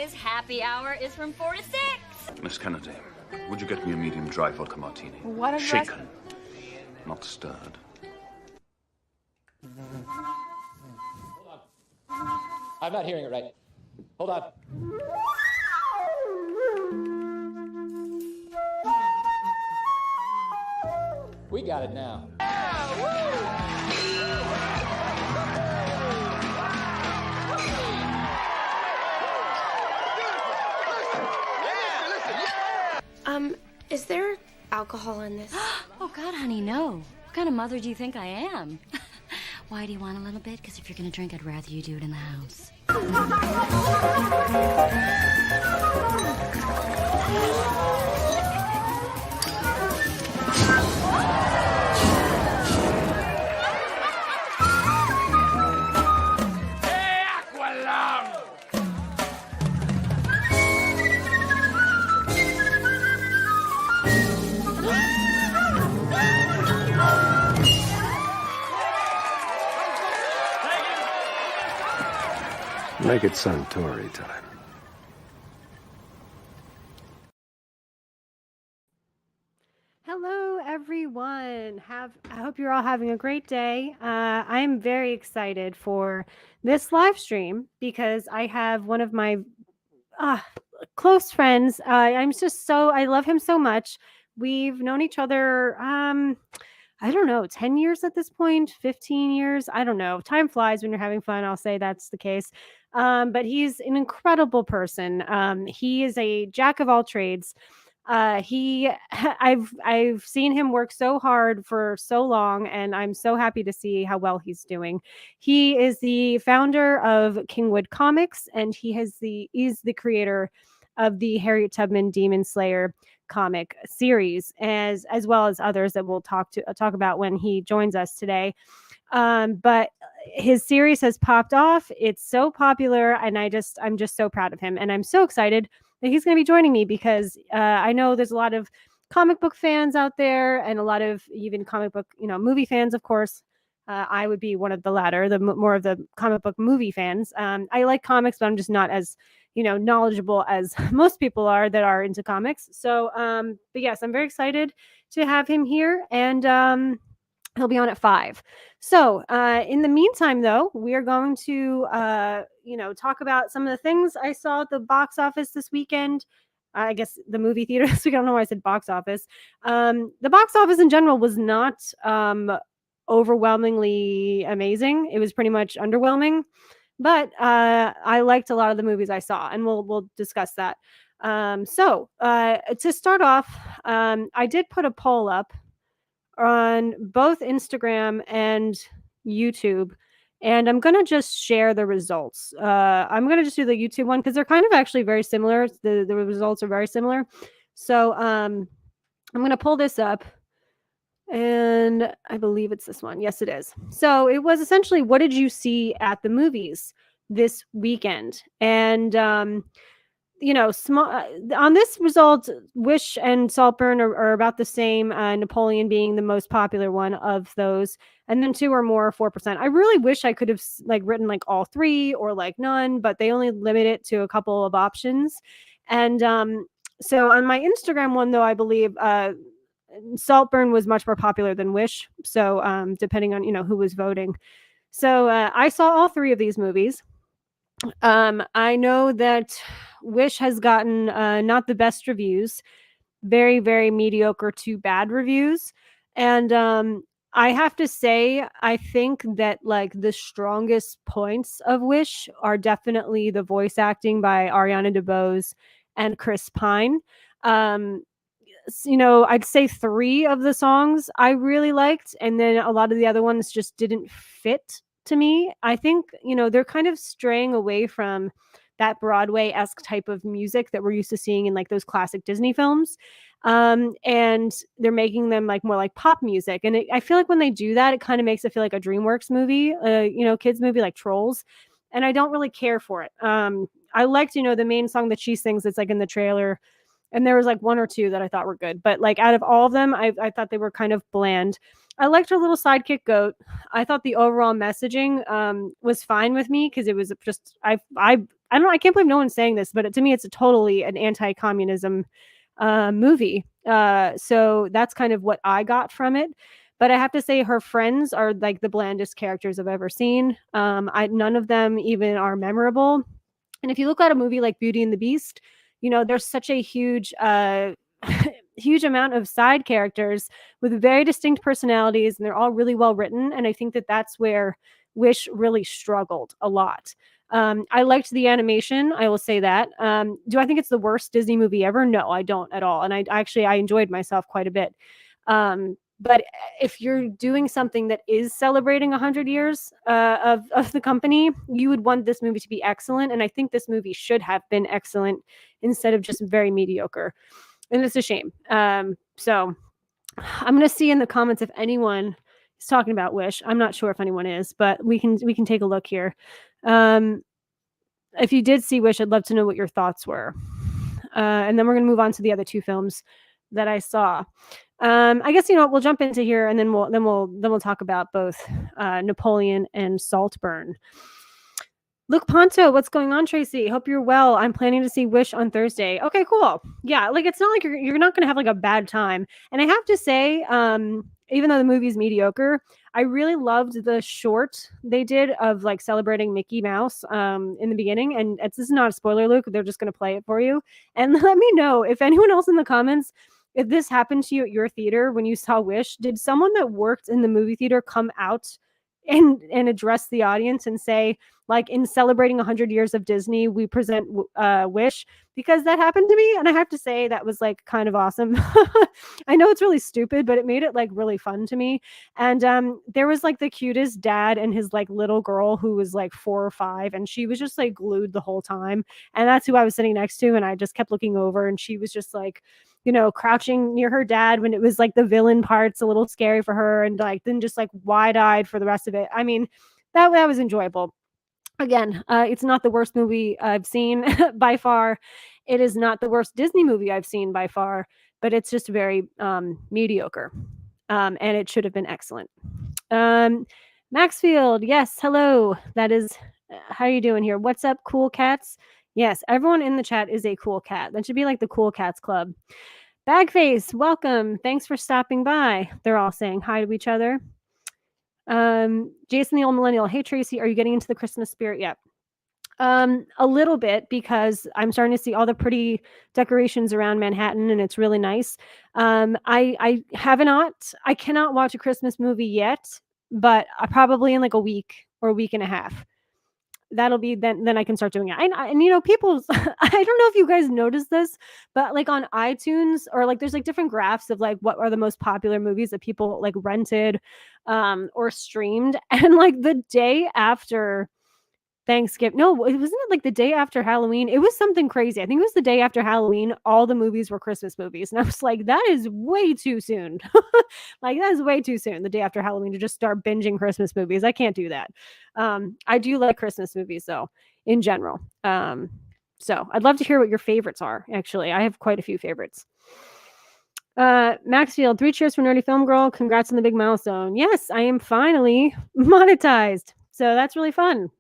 Fridays, happy hour is from 4 to 6. Miss Kennedy, would you get me a medium dry vodka martini? What address? Shaken, not stirred. Hold on. I'm not hearing it right. Hold on. We got it now. Is there alcohol in this? Oh, God, honey, no. What kind of mother do you think I am? Why do you want a little bit? Because if you're going to drink, I'd rather you do it in the house. Make it Suntory time. Hello, everyone. I hope you're all having a great day. I'm very excited for this live stream because I have one of my close friends. I love him so much. We've known each other, I don't know, 10 years at this point, 15 years. I don't know. Time flies when you're having fun. I'll say that's the case. But he's an incredible person. He is a jack of all trades. I've seen him work so hard for so long, and I'm so happy to see how well he's doing. He is the founder of Kingwood Comics, and he's the creator of the Harriet Tubman Demon Slayer comic series, as well as others that we'll talk about when he joins us today. But his series has popped off. It's so popular, and I'm just so proud of him, and I'm so excited that he's going to be joining me because I know there's a lot of comic book fans out there, and a lot of even comic book, movie fans, of course. I would be one of the latter, more of the comic book movie fans. I like comics, but I'm just not as knowledgeable as most people are that are into comics. So, but yes, I'm very excited to have him here, and he'll be on at 5. So in the meantime, though, we are going to, talk about some of the things I saw at the box office this weekend. I guess the movie theater this week. I don't know why I said box office. The box office in general was not overwhelmingly amazing. It was pretty much underwhelming. But I liked a lot of the movies I saw, and we'll discuss that. So to start off, I did put a poll up on both Instagram and YouTube, and I'm going to just share the results. I'm going to just do the YouTube one because they're kind of actually very similar. The results are very similar. So I'm going to pull this up, and I believe it's this one. Yes, it is. So it was essentially, what did you see at the movies this weekend? And on this result, Wish and Saltburn are about the same, Napoleon being the most popular one of those, and then 2 or more, 4%. I really wish I could have written all 3 or none, but they only limit it to a couple of options. And so on my Instagram one, though, I believe Saltburn was much more popular than Wish, so depending on who was voting. So I saw all 3 of these movies. I know that Wish has gotten not the best reviews, very, very mediocre to bad reviews. And I have to say, I think that the strongest points of Wish are definitely the voice acting by Ariana DeBose and Chris Pine. I'd say 3 of the songs I really liked, and then a lot of the other ones just didn't fit to me. I think, they're kind of straying away from that Broadway-esque type of music that we're used to seeing in those classic Disney films. And they're making them more like pop music. And I feel when they do that, it kind of makes it feel like a DreamWorks movie, kids movie like Trolls. And I don't really care for it. I liked, the main song that she sings that's in the trailer. And there was like one or two that I thought were good, but like out of all of them, I thought they were kind of bland. I liked her little sidekick goat. I thought the overall messaging was fine with me because it was just I don't know, I can't believe no one's saying this, but to me it's a totally an anti-communism movie. So that's kind of what I got from it. But I have to say her friends are like the blandest characters I've ever seen. None of them even are memorable. And if you look at a movie like Beauty and the Beast, you know, there's such a huge huge amount of side characters with very distinct personalities, and they're all really well written. And I think that that's where Wish really struggled a lot. I liked the animation. I will say that. Do I think it's the worst Disney movie ever? No, I don't at all. And I enjoyed myself quite a bit. But if you're doing something that is celebrating 100 years of the company, you would want this movie to be excellent. And I think this movie should have been excellent instead of just very mediocre. And it's a shame. So I'm going to see in the comments if anyone is talking about Wish. I'm not sure if anyone is, but we can take a look here. If you did see Wish, I'd love to know what your thoughts were. And then we're going to move on to the other two films that I saw. I guess, you know, we'll jump into here and then we'll talk about both Napoleon and Saltburn. Luke Ponto, what's going on, Tracy? Hope you're well. I'm planning to see Wish on Thursday. Okay, cool. Yeah, like it's not like you're not going to have like a bad time. And I have to say, even though the movie's mediocre, I really loved the short they did of like celebrating Mickey Mouse in the beginning. And this is not a spoiler, Luke. They're just going to play it for you. And let me know if anyone else in the comments, if this happened to you at your theater when you saw Wish. Did someone that worked in the movie theater come out and address the audience and say, like, in celebrating 100 years of Disney, we present Wish? Because that happened to me, and I have to say that was like kind of awesome. I know it's really stupid, but it made it like really fun to me. And there was like the cutest dad and his like little girl who was like 4 or 5, and she was just like glued the whole time. And that's who I was sitting next to, and I just kept looking over, and she was just like, you know, crouching near her dad when it was like the villain part's a little scary for her, and like then just like wide-eyed for the rest of it. I mean, that was enjoyable. Again, it's not the worst movie I've seen by far. It is not the worst Disney movie I've seen by far, but it's just very mediocre. And it should have been excellent. Maxfield, yes, hello. That is, how are you doing here? What's up, cool cats? Yes, everyone in the chat is a cool cat. That should be like the Cool Cats Club. Bagface, welcome. Thanks for stopping by. They're all saying hi to each other. Jason the Old Millennial, hey Tracy, are you getting into the Christmas spirit yet? A little bit, because I'm starting to see all the pretty decorations around Manhattan, and it's really nice. I cannot watch a Christmas movie yet, but probably in like a week or a week and a half. That'll be then I can start doing it. And you know, people, I don't know if you guys noticed this, but like on iTunes, or like there's like different graphs of like what are the most popular movies that people like rented or streamed. And like the day after Thanksgiving, no, it wasn't like the day after Halloween. It was something crazy. I think it was the day after Halloween. All the movies were Christmas movies. And I was like, that is way too soon. Like, that is way too soon, the day after Halloween, to just start binging Christmas movies. I can't do that. I do like Christmas movies, though, in general. So I'd love to hear what your favorites are, actually. I have quite a few favorites. Maxfield, 3 cheers for Nerdy Film Girl. Congrats on the big milestone. Yes, I am finally monetized. So that's really fun.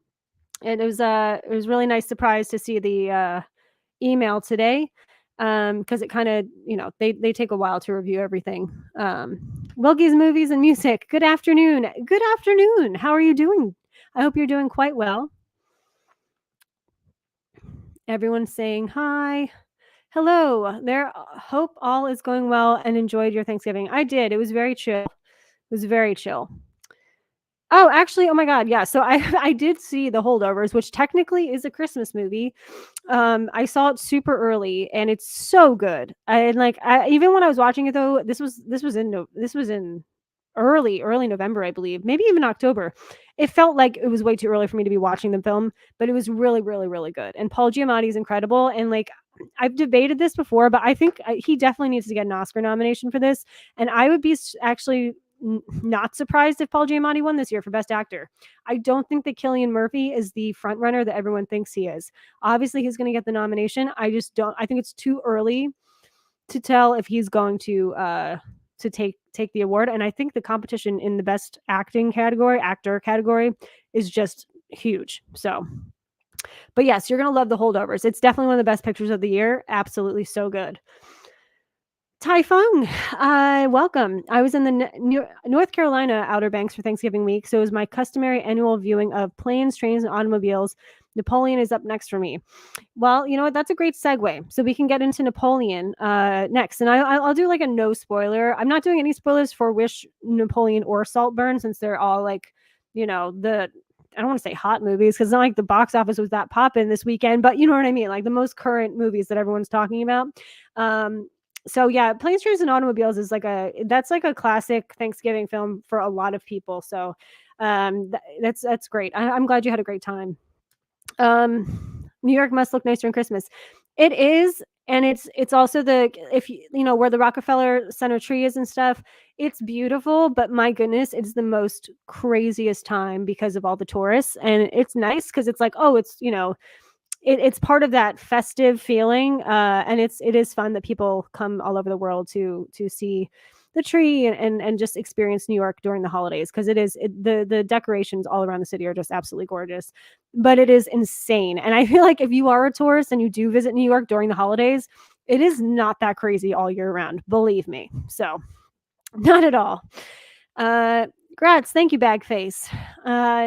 And it was really nice surprise to see the email today, because it kind of, you know, they take a while to review everything. Wilgie's Movies and Music. Good afternoon. Good afternoon. How are you doing? I hope you're doing quite well. Everyone's saying hi. Hello there. Hope all is going well and enjoyed your Thanksgiving. I did. It was very chill. It was very chill. Oh, actually, oh my God, yeah. So I did see The Holdovers, which technically is a Christmas movie. I saw it super early, and it's so good. And like, even when I was watching it, though, this was in early November, I believe, maybe even October. It felt like it was way too early for me to be watching the film, but it was really, really, really good. And Paul Giamatti is incredible. And like, I've debated this before, but I think he definitely needs to get an Oscar nomination for this. And I would be actually not surprised if Paul Giamatti won this year for Best Actor. I don't think that Cillian Murphy is the front runner that everyone thinks he is. Obviously, he's going to get the nomination. I just don't. I think it's too early to tell if he's going to take the award. And I think the competition in the best actor category is just huge. So, but yes, you're going to love The Holdovers. It's definitely one of the best pictures of the year. Absolutely so good. Typhoon, welcome. I was in the North Carolina Outer Banks for Thanksgiving week, so it was my customary annual viewing of Planes, Trains, and Automobiles. Napoleon is up next for me. Well, you know what? That's a great segue. So we can get into Napoleon next. And I'll do like a no spoiler. I'm not doing any spoilers for Wish, Napoleon, or Saltburn, since they're all like, I don't want to say hot movies because it's not like the box office was that poppin' this weekend, but you know what I mean? Like the most current movies that everyone's talking about. So yeah, Planes, Trains, and Automobiles is that's like a classic Thanksgiving film for a lot of people. So that's great. I'm glad you had a great time. New York must look nicer in Christmas. It is, and it's also if you know where the Rockefeller Center tree is and stuff. It's beautiful, but my goodness, it's the most craziest time because of all the tourists, and it's nice because it's like, oh, it's it's part of that festive feeling, and it is fun that people come all over the world to see the tree and just experience New York during the holidays, because the decorations all around the city are just absolutely gorgeous, but it is insane. And I feel like if you are a tourist and you do visit New York during the holidays, it is not that crazy all year round, believe me. So not at all. Grats, thank you, Bagface.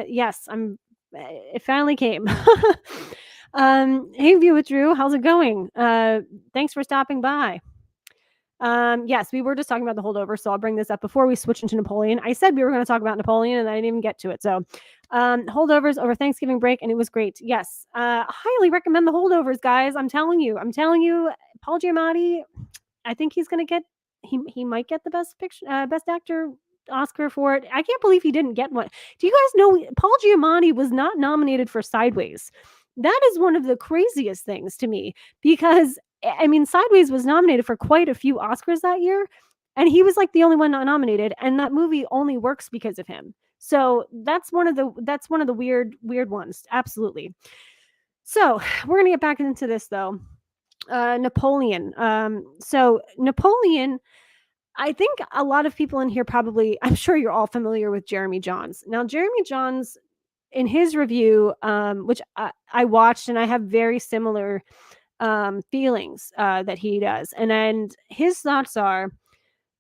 Yes, it finally came. Hey, View with Drew, how's it going? Thanks for stopping by. Yes, we were just talking about The Holdover, so I'll bring this up before we switch into Napoleon. I said we were going to talk about Napoleon, and I didn't even get to it. So, Holdovers over Thanksgiving break, and it was great. Yes, highly recommend The Holdovers, guys. I'm telling you, Paul Giamatti. I think he's going to get. He might get the best actor Oscar for it. I can't believe he didn't get one. Do you guys know Paul Giamatti was not nominated for Sideways? That is one of the craziest things to me, because I mean, Sideways was nominated for quite a few Oscars that year, and he was like the only one not nominated, and that movie only works because of him. So that's one of the weird ones. Absolutely. So we're gonna get back into this though. Napoleon. So Napoleon, I think a lot of people in here probably, I'm sure you're all familiar with Jeremy Jahns. Now, Jeremy Jahns, in his review, which I watched, and I have very similar feelings that he does. And his thoughts are,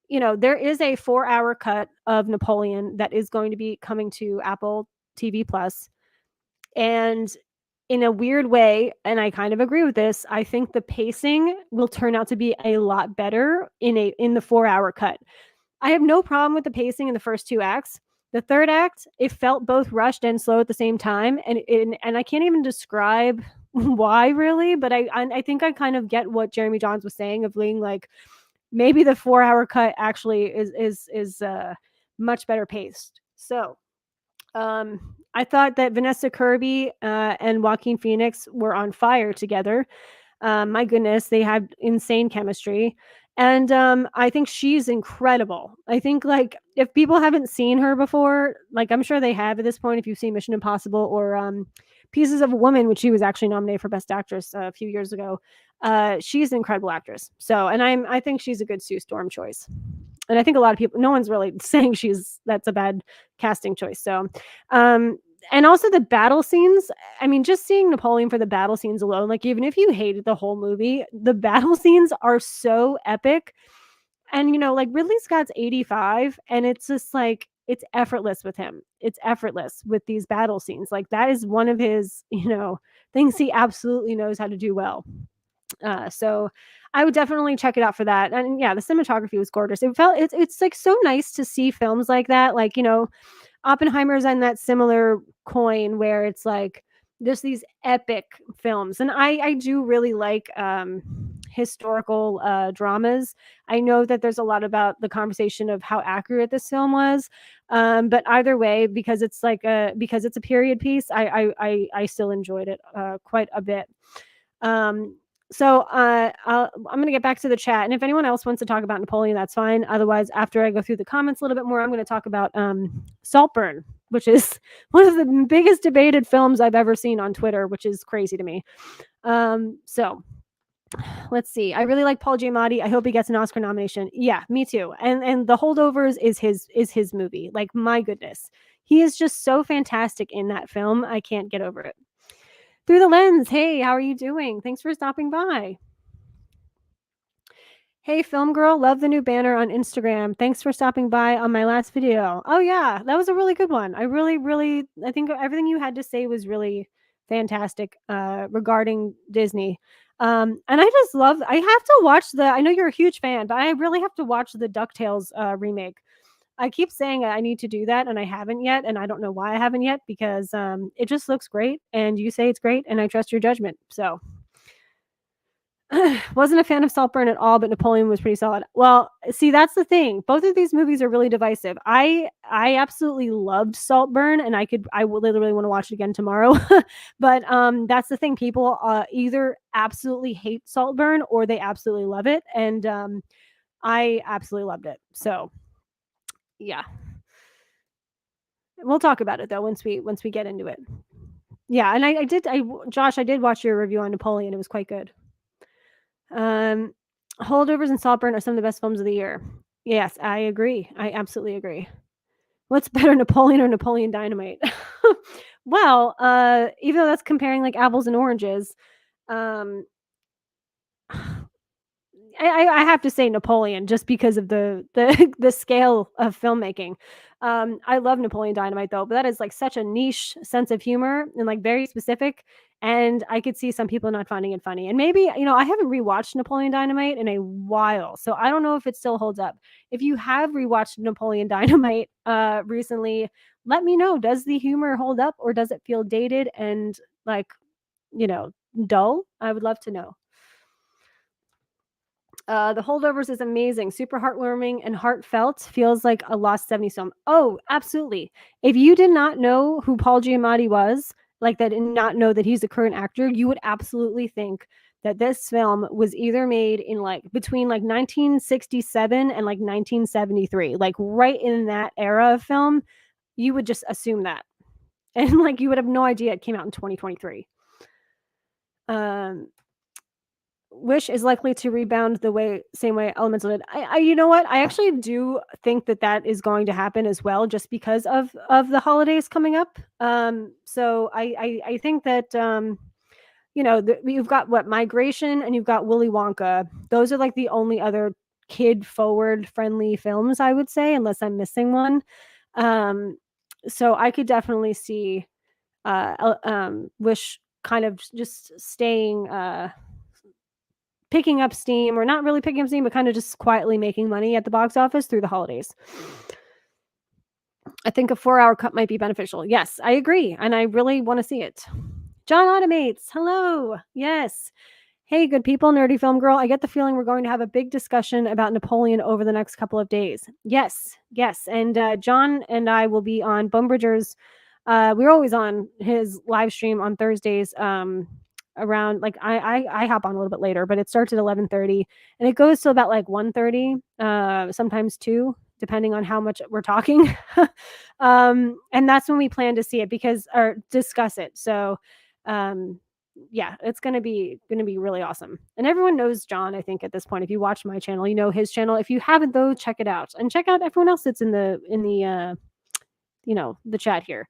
there is a 4-hour cut of Napoleon that is going to be coming to Apple TV Plus. And in a weird way, and I kind of agree with this, I think the pacing will turn out to be a lot better in the 4-hour cut. I have no problem with the pacing in the first 2 acts. The third act, it felt both rushed and slow at the same time, and I can't even describe why really, but I think I kind of get what Jeremy Jahns was saying of being like, maybe the 4-hour cut actually is much better paced. So I thought that Vanessa Kirby and Joaquin Phoenix were on fire together. My goodness, they had insane chemistry. And I think she's incredible. I think, like, if people haven't seen her before, like, I'm sure they have at this point, if you've seen Mission Impossible or Pieces of a Woman, which she was actually nominated for Best Actress a few years ago. She's an incredible actress. So, and I think she's a good Sue Storm choice. And I think a lot of people, no one's really saying that's a bad casting choice. So, and also the battle scenes. I mean, just seeing Napoleon for the battle scenes alone, like, even if you hated the whole movie, the battle scenes are so epic. And, like, Ridley Scott's 85, and it's just like, it's effortless with him. It's effortless with these battle scenes. Like, that is one of his, things he absolutely knows how to do well. So I would definitely check it out for that. And yeah, the cinematography was gorgeous. It's like so nice to see films like that. Like, Oppenheimer's on that similar coin where it's like just these epic films. And I do really like historical dramas. I know that there's a lot about the conversation of how accurate this film was. But either way, because it's a period piece, I still enjoyed it quite a bit. So I'm going to get back to the chat. And if anyone else wants to talk about Napoleon, that's fine. Otherwise, after I go through the comments a little bit more, I'm going to talk about Saltburn, which is one of the biggest debated films I've ever seen on Twitter, which is crazy to me. So Let's see. I really like Paul Giamatti. I hope he gets an Oscar nomination. Yeah, me too. And The Holdovers is his movie. Like, my goodness. He is just so fantastic in that film. I can't get over it. Through the Lens. Hey, how are you doing? Thanks for stopping by. Hey, Film Girl, love the new banner on Instagram. Thanks for stopping by on my last video. Oh yeah, that was a really good one. I think everything you had to say was really fantastic regarding Disney. And I just love, I have to watch I know you're a huge fan, but I really have to watch the DuckTales remake. I keep saying I need to do that, and I haven't yet, and I don't know why I haven't yet, because it just looks great, and you say it's great, and I trust your judgment. So wasn't a fan of Saltburn at all, but Napoleon was pretty solid. Well, see, that's the thing. Both of these movies are really divisive. I absolutely loved Saltburn, and I would literally want to watch it again tomorrow. But that's the thing. People either absolutely hate Saltburn or they absolutely love it, and I absolutely loved it. So yeah, we'll talk about it though once we get into it. Yeah, and Josh, I did watch your review on Napoleon. It was quite good. Holdovers and Saltburn are some of the best films of the year. Yes, I agree. I absolutely agree. What's better, Napoleon or Napoleon Dynamite? Well, even though that's comparing like apples and oranges, um, I have to say Napoleon just because of the the scale of filmmaking. I love Napoleon Dynamite though, but that is like such a niche sense of humor and like very specific. And I could see some people not finding it funny. And maybe, I haven't rewatched Napoleon Dynamite in a while, so I don't know if it still holds up. If you have rewatched Napoleon Dynamite recently, let me know. Does the humor hold up, or does it feel dated and like, dull? I would love to know. The Holdovers is amazing, super heartwarming and heartfelt. Feels like a lost 70s film. Oh, absolutely. If you did not know who Paul Giamatti was, like that, and not know that he's a current actor, you would absolutely think that this film was either made in like between like 1967 and like 1973, like right in that era of film. You would just assume that, and like you would have no idea it came out in 2023. Wish is likely to rebound same way Elemental did. You know what? I actually do think that is going to happen as well, just because of the holidays coming up. So I think that you've got what, Migration, and you've got Willy Wonka. Those are like the only other kid forward friendly films, I would say, unless I'm missing one. So I could definitely see Wish kind of just staying picking up steam, or not really picking up steam, but kind of just quietly making money at the box office through the holidays. I think a 4-hour cut might be beneficial. Yes, I agree. And I really want to see it. John Automates. Hello. Yes. Hey, good people, Nerdy Film Girl. I get the feeling we're going to have a big discussion about Napoleon over the next couple of days. Yes. And John and I will be on Bonebridger's. We're always on his live stream on Thursdays. Around like I hop on a little bit later, but it starts at 11:30 and it goes till about like 1:30, sometimes 2, depending on how much we're talking. And that's when we plan to see it or discuss it. So yeah, it's gonna be really awesome. And everyone knows John, I think, at this point. If you watch my channel, you know his channel. If you haven't though, check it out, and check out everyone else that's in the the chat here.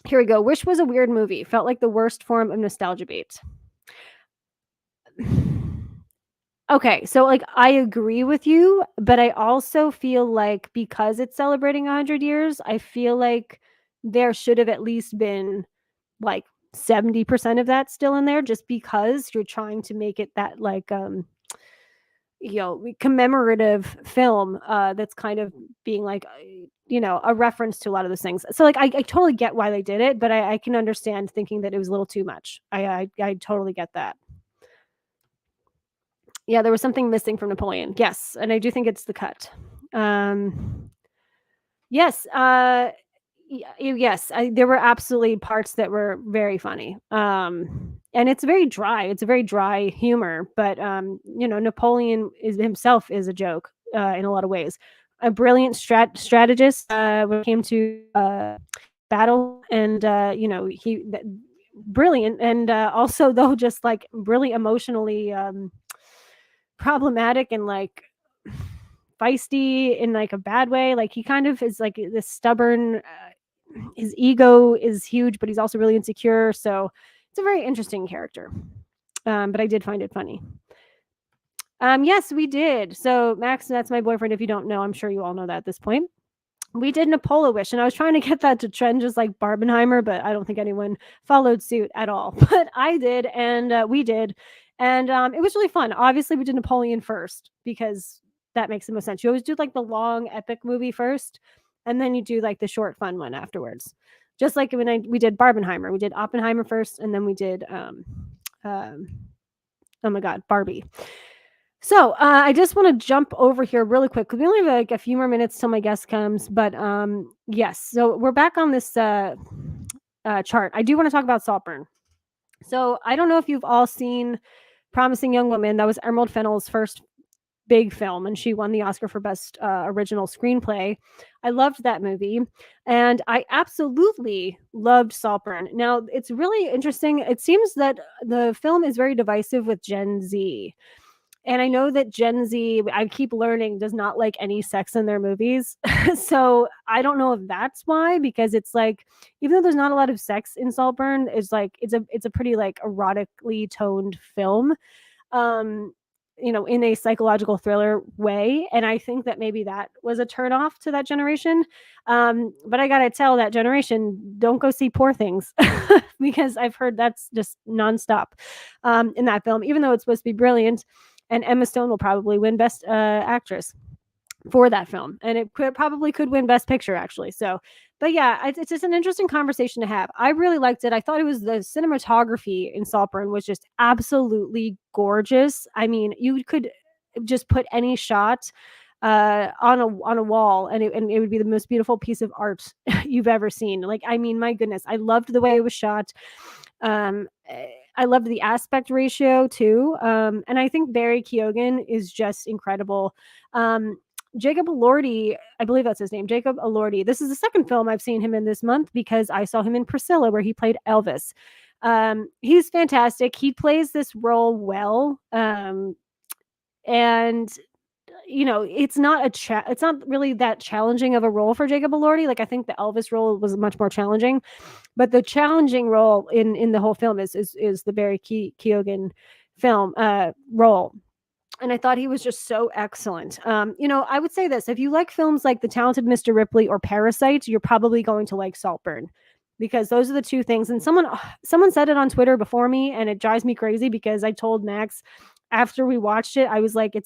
Here we go. Wish was a weird movie. Felt like the worst form of nostalgia bait. Okay, so like I agree with you, but I also feel like because it's celebrating 100 years, I feel like there should have at least been like 70% of that still in there, just because you're trying to make it that like commemorative film that's kind of being like a reference to a lot of those things. So like I totally get why they did it, but I can understand thinking that it was a little too much. I totally get that. Yeah, there was something missing from Napoleon. Yes, and I do think it's the cut. Yes, yes, there were absolutely parts that were very funny. And it's very dry. It's a very dry humor, but Napoleon himself is a joke in a lot of ways. A brilliant strategist when it came to battle, and brilliant, and also though just like really emotionally problematic and like feisty in like a bad way. Like he kind of is like this stubborn. His ego is huge, but he's also really insecure. So it's a very interesting character. But I did find it funny. Yes, we did. So Max, that's my boyfriend. If you don't know, I'm sure you all know that at this point. We did Napola Wish, and I was trying to get that to trend just like Barbenheimer, but I don't think anyone followed suit at all. But I did, and we did, and it was really fun. Obviously, we did Napoleon first because that makes the most sense. You always do like the long epic movie first, and then you do like the short fun one afterwards. Just like when we did Barbenheimer, we did Oppenheimer first, and then we did oh my god, Barbie. So I just want to jump over here really quick because we only have like a few more minutes till my guest comes. But yes, so we're back on this chart. I do want to talk about Saltburn. So I don't know if you've all seen Promising Young Woman. That was Emerald Fennell's first big film, and she won the Oscar for Best Original Screenplay. I loved that movie, and I absolutely loved Saltburn. Now, it's really interesting. It seems that the film is very divisive with Gen Z. And I know that Gen Z, I keep learning, does not like any sex in their movies. So I don't know if that's why, because it's like, even though there's not a lot of sex in Saltburn, it's like it's a pretty like erotically toned film. In a psychological thriller way. And I think that maybe that was a turnoff to that generation. But I gotta tell that generation, don't go see Poor Things because I've heard that's just nonstop in that film, even though it's supposed to be brilliant. And Emma Stone will probably win Best Actress for that film, and it probably could win Best Picture actually. So, but yeah, it's just an interesting conversation to have. I really liked it. I thought it was the cinematography in Saltburn was just absolutely gorgeous. I mean, you could just put any shot on a wall, and it would be the most beautiful piece of art you've ever seen. Like, I mean, my goodness, I loved the way it was shot. I loved the aspect ratio too. And I think Barry Keoghan is just incredible. Jacob Elordi, I believe that's his name, Jacob Elordi. This is the second film I've seen him in this month because I saw him in Priscilla, where he played Elvis. He's fantastic. He plays this role well. And it's not it's not really that challenging of a role for Jacob Elordi. Like, I think the Elvis role was much more challenging, but the challenging role in the whole film is the Barry Keoghan film role. And I thought he was just so excellent. I would say this: if you like films like The Talented Mr. Ripley or Parasite, you're probably going to like Saltburn, because those are the two things. And someone said it on Twitter before me, and it drives me crazy because I told Max after we watched it, I was like, it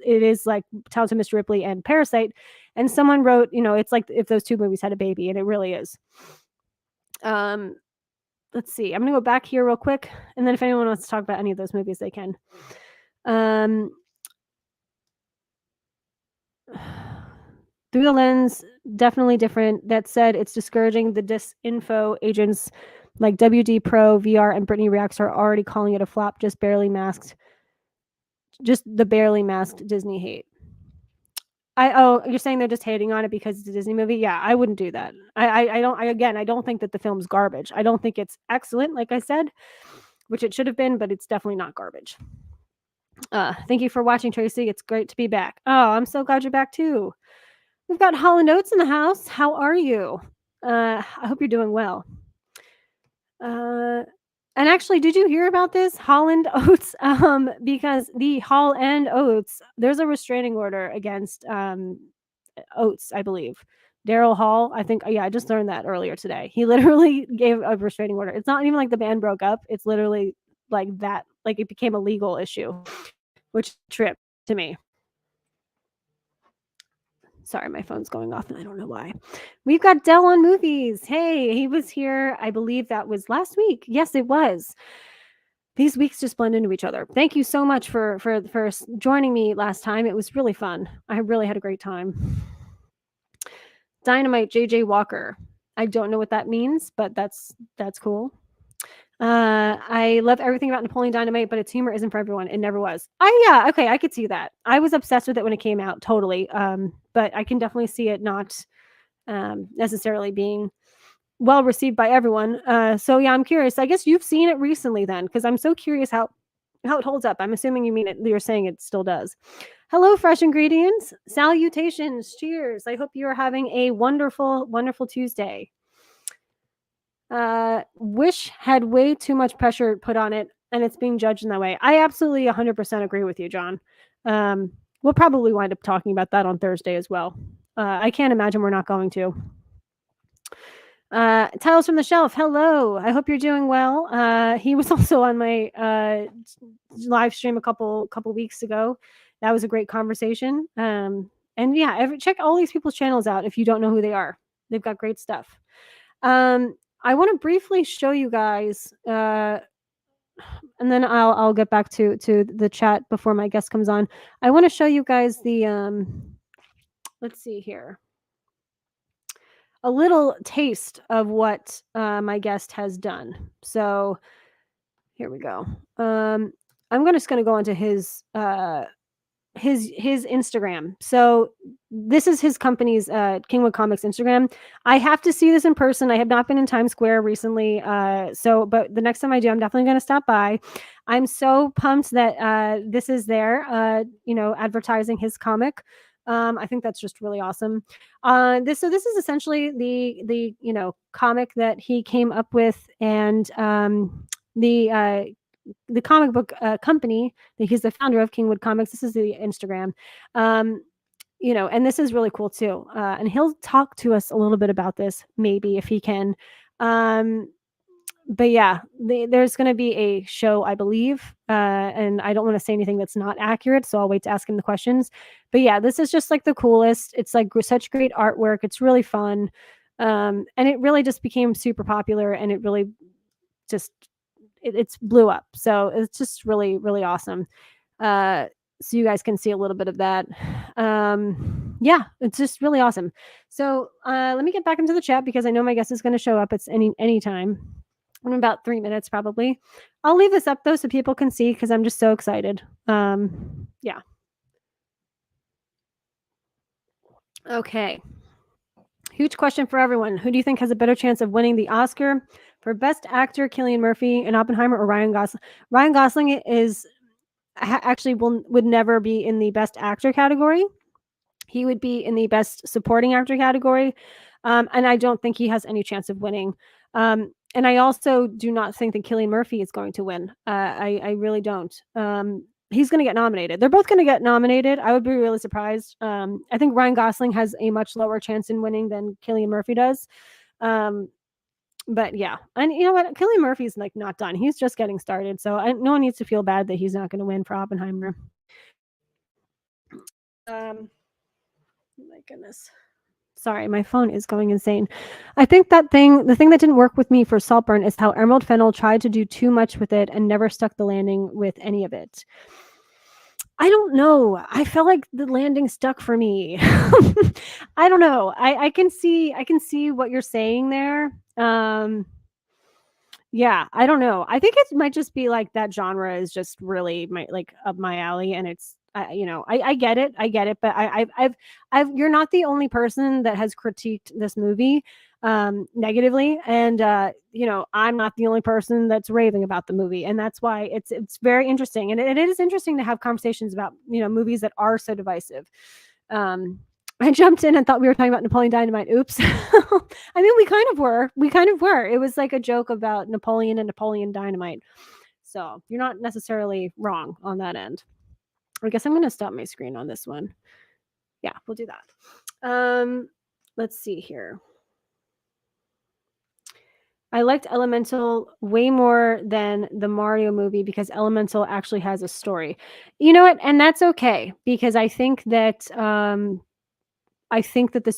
is like Talented Mr. Ripley and Parasite. And someone wrote, it's like if those two movies had a baby, and it really is. Let's see. I'm going to go back here real quick. And then if anyone wants to talk about any of those movies, they can. Through the Lens, definitely different. That said, it's discouraging. The disinfo agents like WD Pro, VR, and Britney Reacts are already calling it a flop, just the barely masked Disney hate. You're saying they're just hating on it because it's a Disney movie? Yeah, I wouldn't do that. I don't think that the film's garbage. I don't think it's excellent, like I said, which it should have been, but it's definitely not garbage. Thank you for watching, Tracy. It's great to be back. Oh, I'm so glad you're back too. We've got Holland Oates in the house. How are you? I hope you're doing well. And actually, did you hear about this Holland Oates? Because the Hall and Oates, there's a restraining order against Oates, I believe. Daryl Hall, I think. Yeah, I just learned that earlier today. He literally gave a restraining order. It's not even like the band broke up. It's literally like that. Like, it became a legal issue, which tripped to me. Sorry, my phone's going off and I don't know why. We've got Dell on Movies. Hey, he was here. I believe that was last week. Yes, it was. These weeks just blend into each other. Thank you so much for joining me last time. It was really fun. I really had a great time. Dynamite, JJ Walker. I don't know what that means, but that's cool. I love everything about Napoleon Dynamite, but its humor isn't for everyone. It never was. Yeah, okay, I could see that. I was obsessed with it when it came out, totally. But I can definitely see it not necessarily being well received by everyone. So yeah, I'm curious. I guess you've seen it recently then, because I'm so curious how it holds up. I'm assuming you mean it. You're saying it still does. Hello, fresh ingredients. Salutations. Cheers. I hope you are having a wonderful, wonderful Tuesday. Wish had way too much pressure put on it, and it's being judged in that way. I absolutely 100% agree with you, John. We'll probably wind up talking about that on Thursday as well. I can't imagine we're not going to. Tales from the Shelf. Hello. I hope you're doing well. He was also on my live stream a couple weeks ago. That was a great conversation. And yeah, check all these people's channels out if you don't know who they are. They've got great stuff. I want to briefly show you guys, and then I'll get back to the chat before my guest comes on. I want to show you guys the let's see here. A little taste of what my guest has done. So here we go. I'm just going to go onto his Instagram. So this is his company's Kingwood Comics Instagram. I have to see this in person. I have not been in Times Square recently. But the next time I do, I'm definitely going to stop by. I'm so pumped that this is there, advertising his comic. I think that's just really awesome. This is essentially the comic that he came up with, and the comic book company that he's the founder of, Kingwood Comics. This is the Instagram, and this is really cool too. And he'll talk to us a little bit about this, maybe if he can. But yeah, there's going to be a show, I believe, and I don't want to say anything that's not accurate, so I'll wait to ask him the questions. But yeah, this is just like the coolest. It's like such great artwork. It's really fun, and it really just became super popular, and it really just it's blew up. So it's just really, really awesome. So you guys can see a little bit of that. Yeah, it's just really awesome. So let me get back into the chat because I know my guest is going to show up. It's any time. In about 3 minutes, probably. I'll leave this up though so people can see because I'm just so excited. Yeah. Okay. Huge question for everyone. Who do you think has a better chance of winning the Oscar for Best Actor, Cillian Murphy in Oppenheimer or Ryan Gosling? Ryan Gosling is actually would never be in the Best Actor category. He would be in the Best Supporting Actor category. And I don't think he has any chance of winning. And I also do not think that Cillian Murphy is going to win. I really don't. He's going to get nominated. They're both going to get nominated. I would be really surprised. I think Ryan Gosling has a much lower chance in winning than Cillian Murphy does. But yeah, and you know what? Cillian Murphy's like not done. He's just getting started. So no one needs to feel bad that he's not going to win for Oppenheimer. My goodness. Sorry, my phone is going insane. I think the thing that didn't work with me for Saltburn is how Emerald Fennell tried to do too much with it and never stuck the landing with any of it. I don't know. I felt like the landing stuck for me. I don't know. I can see what you're saying there. Yeah, I don't know. I think it might just be like that genre is just really up my alley, and it's I get it, but I've you're not the only person that has critiqued this movie negatively, and I'm not the only person that's raving about the movie, and that's why it's very interesting, and it is interesting to have conversations about movies that are so divisive. I jumped in and thought we were talking about Napoleon Dynamite. Oops. I mean, we kind of were. It was like a joke about Napoleon and Napoleon Dynamite. So you're not necessarily wrong on that end. I guess I'm going to stop my screen on this one. Yeah, we'll do that. Let's see here. I liked Elemental way more than the Mario movie because Elemental actually has a story. You know what? And that's okay because I think that the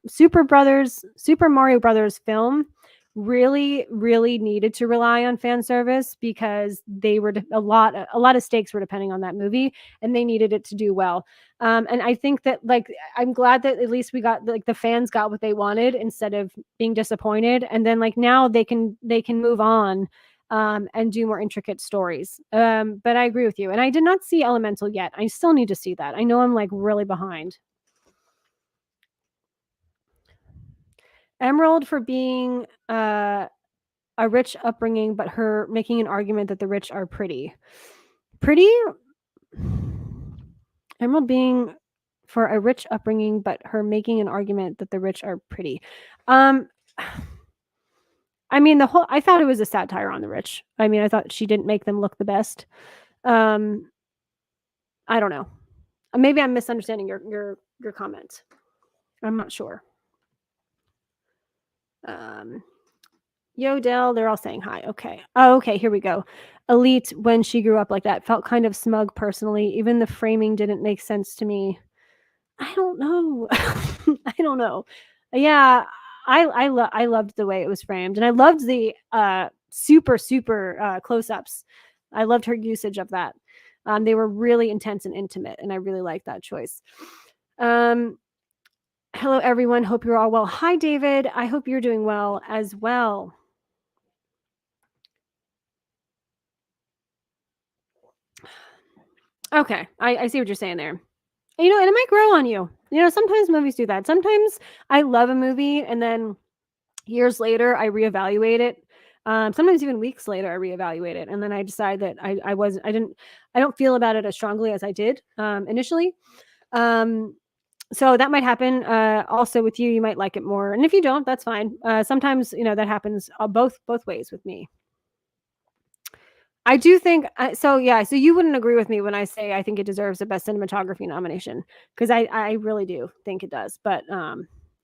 Super Mario Brothers film really, really needed to rely on fan service because they were a lot of stakes were depending on that movie, and they needed it to do well. And I think that I'm glad that at least we got the fans got what they wanted instead of being disappointed. And then now they can move on and do more intricate stories. But I agree with you. And I did not see Elemental yet. I still need to see that. I know I'm really behind. Emerald for being a rich upbringing, but her making an argument that the rich are pretty. Pretty? Emerald being for a rich upbringing, but her making an argument that the rich are pretty. I mean, I thought it was a satire on the rich. I mean, I thought she didn't make them look the best. I don't know. Maybe I'm misunderstanding your comment. I'm not sure. Yo, Dell, they're all saying hi. Okay. Oh, okay, here we go. Elite, when she grew up like that, felt kind of smug personally. Even the framing didn't make sense to me. I don't know. I don't know. Yeah, I loved the way it was framed, and I loved the super close-ups. I loved her usage of that. They were really intense and intimate, and I really liked that choice. Hello, everyone. Hope you're all well. Hi, David. I hope you're doing well as well. Okay, I see what you're saying there. You know, and it might grow on you. You know, sometimes movies do that. Sometimes I love a movie, and then years later, I reevaluate it. Sometimes even weeks later, I reevaluate it, and then I decide that I don't feel about it as strongly as I did initially. So that might happen. Also with you, you might like it more, and if you don't, that's fine. Sometimes you know that happens both ways with me. I do think so. Yeah. So you wouldn't agree with me when I say I think it deserves a best cinematography nomination, because I really do think it does. But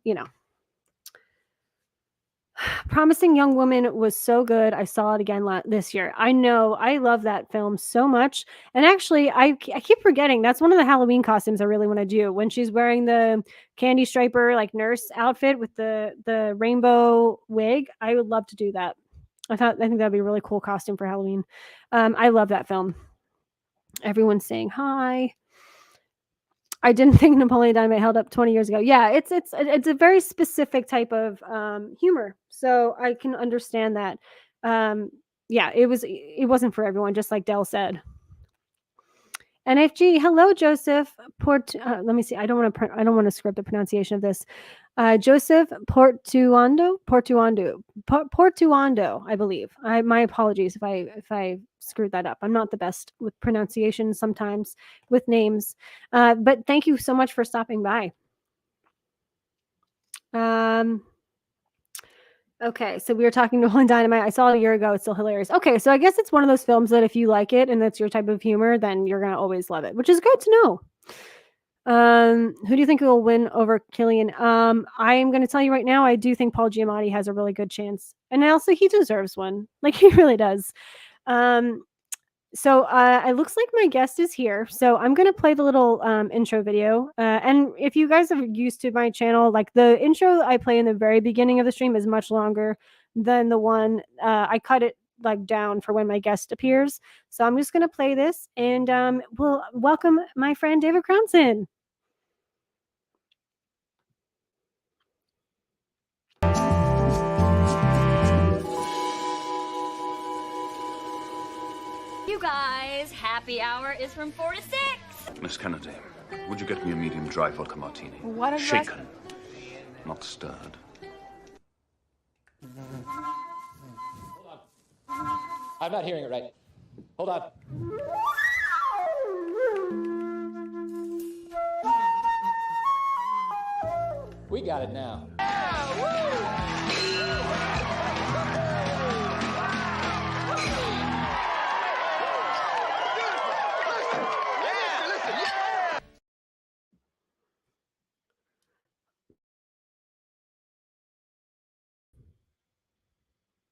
you know, Promising Young Woman was so good. I saw it again this year. I know. I love that film so much. And actually, I keep forgetting that's one of the Halloween costumes I really want to do, when she's wearing the candy striper like nurse outfit with the rainbow wig. I would love to do that. I think that'd be a really cool costume for Halloween. I love that film. Everyone's saying hi. I didn't think Napoleon Dynamite held up 20 years ago. Yeah, it's a very specific type of humor, so I can understand that. Yeah, it wasn't for everyone, just like Dell said. NFG, hello, Joseph. Let me see. I don't want to script the pronunciation of this. Joseph Portuando, I believe. My apologies if I screwed that up. I'm not the best with pronunciation sometimes with names, but thank you so much for stopping by. Okay, so we were talking to Napoleon Dynamite. I saw it a year ago. It's still hilarious. Okay, so I guess it's one of those films that if you like it and that's your type of humor, then you're gonna always love it, which is good to know. Who do you think will win over Killian? I am going to tell you right now, I do think Paul Giamatti has a really good chance, and also he deserves one. Like, he really does. So it looks like my guest is here. So I'm going to play the little intro video. And if you guys are used to my channel, like the intro I play in the very beginning of the stream is much longer than the one I cut it like down for when my guest appears. So I'm just going to play this, and we'll welcome my friend David Crownson. You guys, happy hour is from 4 to 6. Miss Kennedy, would you get me a medium dry vodka martini? What is Shaken, not stirred. Hold on. I'm not hearing it right. Hold on. We got it now.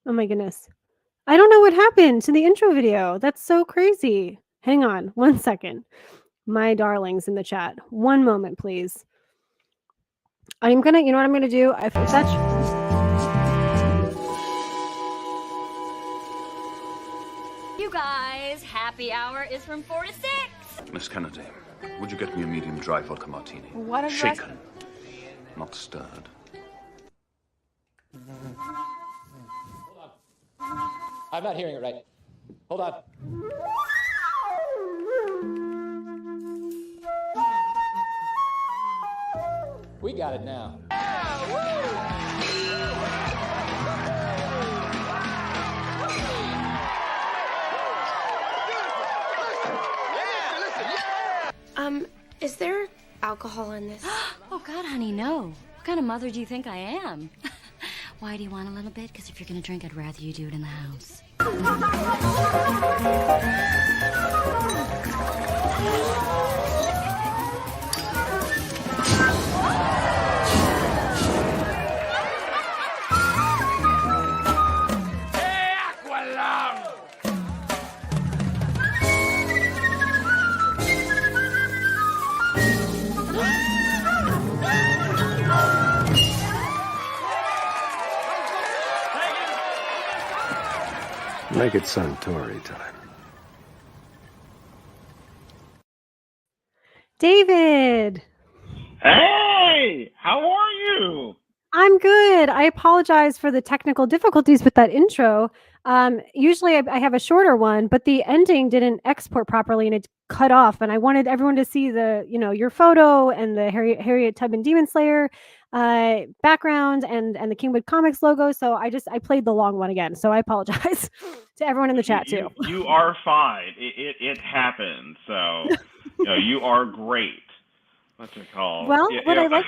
Oh my goodness. I don't know what happened to the intro video. That's so crazy. Hang on 1 second. My darlings in the chat. One moment, please. You know what I'm gonna do? If that's You guys, happy hour is from 4 to 6. Miss Kennedy, would you get me a medium dry vodka martini? What is Shaken, not stirred. Hold on. I'm not hearing it right. Hold on. We got it now. Is there alcohol in this? Oh, God, honey, no. What kind of mother do you think I am? Why do you want a little bit? Because if you're going to drink, I'd rather you do it in the house. Make it Suntory time. David, Hey, how are you? I'm good. I apologize for the technical difficulties with that intro. Usually I have a shorter one, but the ending didn't export properly and it cut off. And I wanted everyone to see your photo and the Harriet Tubman Demon Slayer background and the Kingwood Comics logo. So I played the long one again. So I apologize to everyone in the chat too. You are fine. It happened. So you are great. What's it called? Well, what I like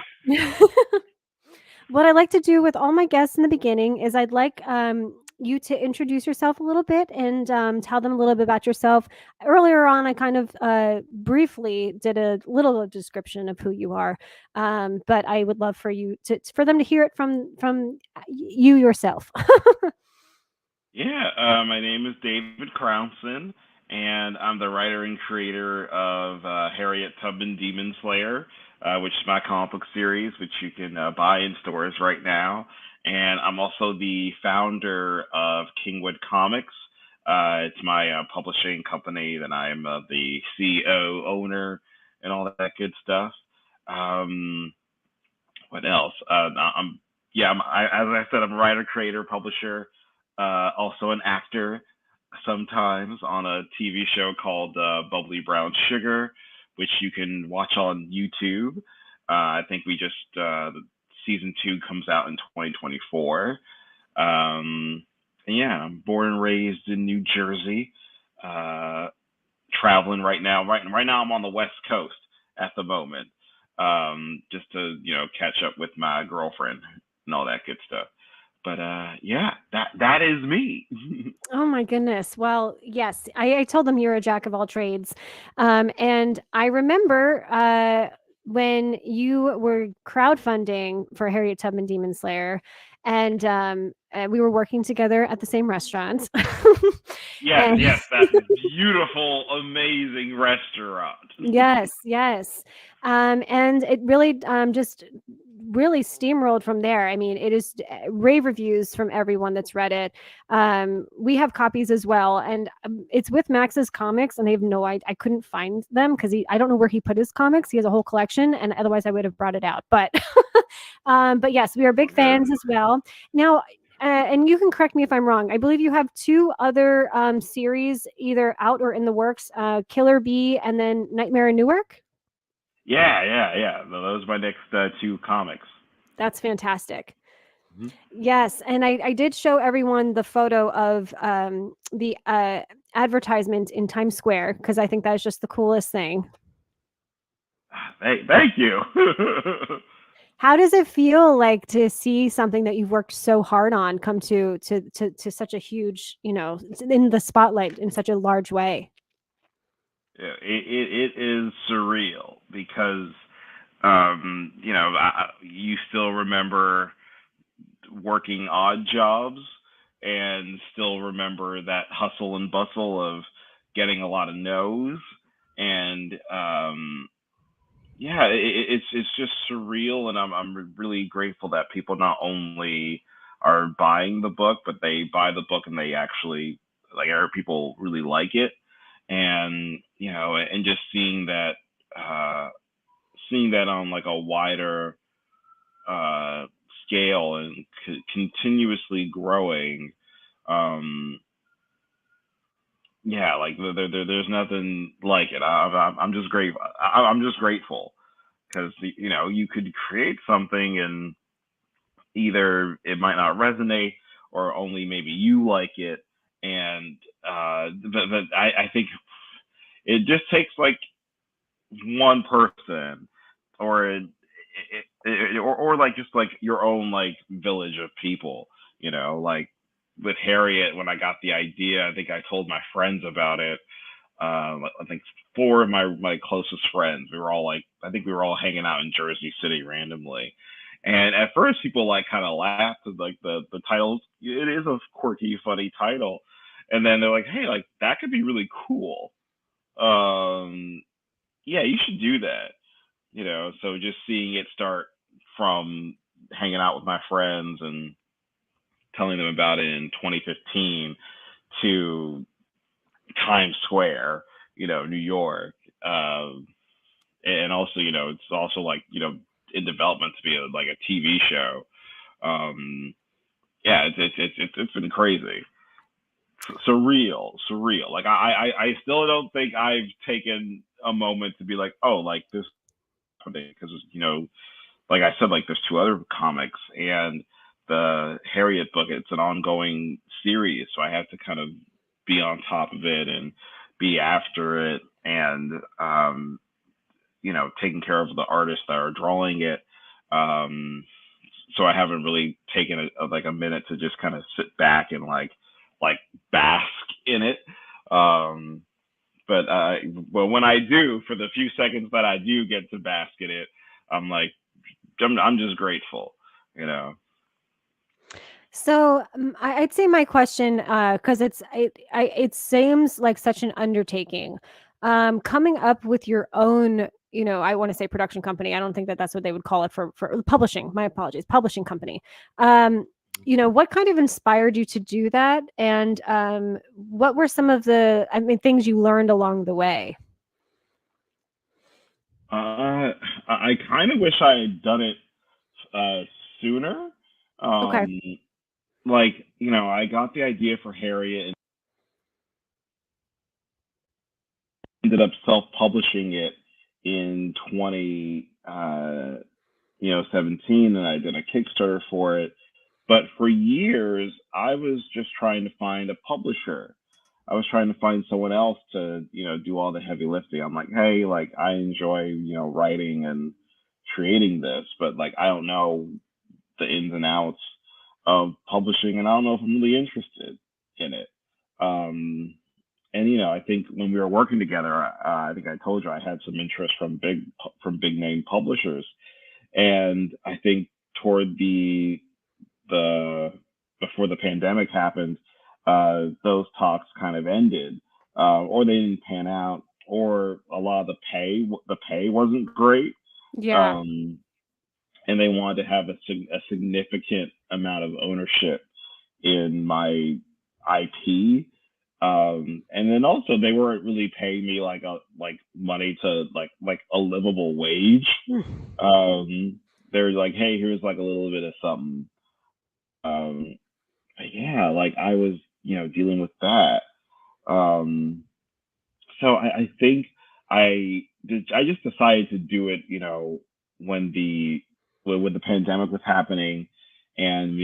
what I like to do with all my guests in the beginning is I'd like you to introduce yourself a little bit and tell them a little bit about yourself. Earlier on, I kind of briefly did a little description of who you are, but I would love for them to hear it from you yourself. Yeah, my name is David Crownson, and I'm the writer and creator of Harriet Tubman Demon Slayer, which is my comic book series, which you can buy in stores right now. And I'm also the founder of Kingwood Comics. It's my publishing company that I'm the CEO, owner, and all that good stuff. What else? As I said, I'm a writer, creator, publisher, also an actor sometimes on a TV show called Bubbly Brown Sugar, which you can watch on YouTube. I think we just season 2 comes out in 2024. And yeah, I'm born and raised in New Jersey. Traveling right now. Right now, I'm on the West Coast at the moment, just to catch up with my girlfriend and all that good stuff. But yeah, that is me. Oh my goodness. Well, yes, I told them you're a jack of all trades. And I remember when you were crowdfunding for Harriet Tubman Demon Slayer, and we were working together at the same restaurant. Yes, that beautiful, amazing restaurant. Yes. And it really just really steamrolled from there. I mean, it is rave reviews from everyone that's read it. We have copies as well, and it's with Max's comics, and they have no idea. I couldn't find them because I don't know where he put his comics. He has a whole collection, and otherwise I would have brought it out. But yes, we are big fans as well. Now, and you can correct me if I'm wrong. I believe you have 2 other series either out or in the works, Killer Bee and then Nightmare in Newark. Yeah. Those are my next 2 comics. That's fantastic. Mm-hmm. Yes, and I did show everyone the photo of the advertisement in Times Square because I think that is just the coolest thing. Thank you. How does it feel like to see something that you've worked so hard on come to such a huge, in the spotlight in such a large way? Yeah, it is surreal because, you still remember working odd jobs and still remember that hustle and bustle of getting a lot of no's. And, it's just surreal. And I'm really grateful that people not only are buying the book, but they buy the book and they actually, people really like it. And and just seeing that on like a wider scale and continuously growing, there's nothing like it. I'm just grateful. I'm just grateful because you could create something and either it might not resonate or only maybe you like it, and but I think it just takes like one person or or like just like your own like village of people, like with Harriet. When I got the idea, I think I told my friends about it. I think 4 of my closest friends. I think we were all hanging out in Jersey City randomly, and at first people like kind of laughed at like the title. It is a quirky, funny title, and then they're like, "Hey, like that could be really cool. Yeah, you should do that." So just seeing it start from hanging out with my friends and telling them about it in 2015 to Times Square, New York, and also, it's also like, in development to be like a TV show. Yeah, it's been crazy, surreal. Like I still don't think I've taken a moment to be like, oh, like this, because like I said, like there's 2 other comics and the Harriet book. It's an ongoing series, so I have to kind of be on top of it and be after it, and taking care of the artists that are drawing it. So I haven't really taken a minute to just kind of sit back and like bask in it. But when I do, for the few seconds that I do get to bask in it, I'm just grateful, So I'd say my question, because it seems like such an undertaking, coming up with your own, I want to say production company. I don't think that that's what they would call it for publishing. My apologies, publishing company. What kind of inspired you to do that, and what were some of the things you learned along the way? I kind of wish I had done it sooner. Okay. Like, I got the idea for Harriet and ended up self-publishing it in 2017, and I did a Kickstarter for it. But for years, I was just trying to find a publisher. I was trying to find someone else to, do all the heavy lifting. I'm like, hey, like I enjoy, writing and creating this, but like I don't know the ins and outs of publishing, and I don't know if I'm really interested in it. And I think when we were working together, I think I told you I had some interest from big name publishers, and I think toward before the pandemic happened, those talks kind of ended, or they didn't pan out, or a lot of the pay wasn't great. Yeah. And they wanted to have a significant amount of ownership in my IP. And then also they weren't really paying me like money to like a livable wage. They're like, hey, here's like a little bit of something. Yeah, like I was, dealing with that. So I think I just decided to do it, when the pandemic was happening, and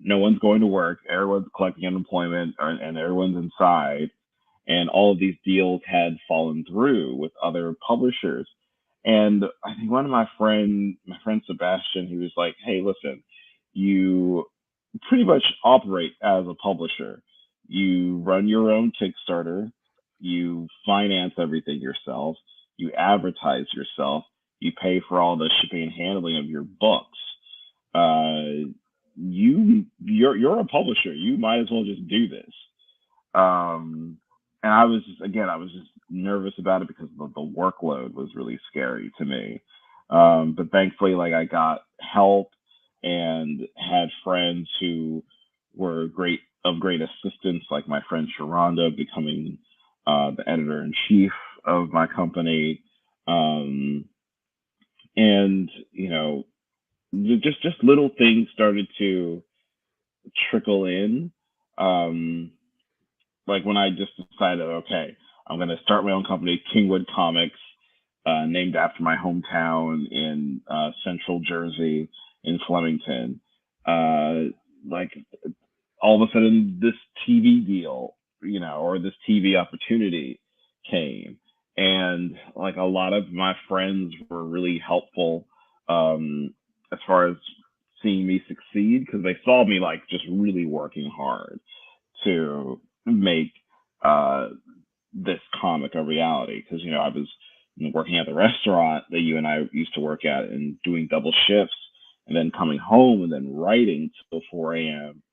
no one's going to work, everyone's collecting unemployment, and everyone's inside, and all of these deals had fallen through with other publishers. And I think one of my friend Sebastian, he was like, hey, listen, you pretty much operate as a publisher. You run your own Kickstarter, you finance everything yourself, you advertise yourself, you pay for all the shipping and handling of your books. You're a publisher. You might as well just do this. And I was just nervous about it because the workload was really scary to me. But thankfully, like I got help and had friends who were of great assistance, like my friend Sharonda becoming the editor-in-chief of my company. And just little things started to trickle in. Like when I just decided, okay, I'm going to start my own company, Kingwood Comics. named after my hometown in Central Jersey in Flemington. Like all of a sudden, this TV deal, or this TV opportunity came, and like a lot of my friends were really helpful as far as seeing me succeed, because they saw me like just really working hard to make this comic a reality. Because I was working at the restaurant that you and I used to work at and doing double shifts, and then coming home and then writing till 4 a.m.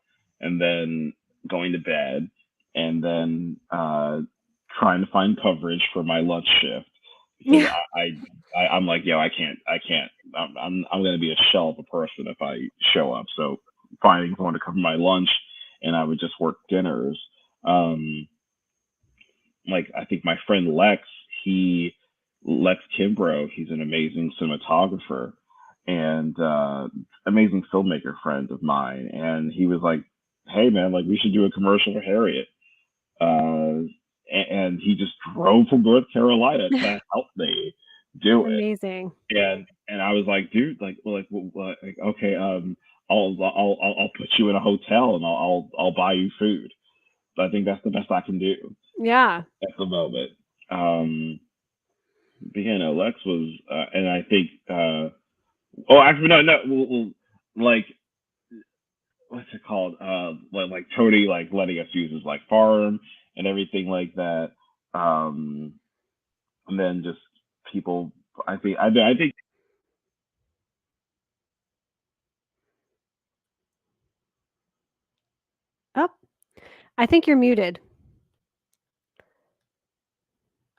and then going to bed, and then trying to find coverage for my lunch shift. Because I'm like, I can't. I'm going to be a shell of a person if I show up. So finding someone to cover my lunch, and I would just work dinners. Like I think my friend Lex Kimbrough, he's an amazing cinematographer and amazing filmmaker friend of mine. And he was like, hey man, like we should do a commercial for Harriet. And he just drove from North Carolina to help me do it. Amazing. And I was like, dude, okay, I'll put you in a hotel and I'll buy you food. But I think that's the best I can do. Yeah. At the moment. But Lex was, and I think, actually no, like, what's it called? Like Tony, like letting us use his like farm and everything like that. And then just people, I think. Oh, I think you're muted.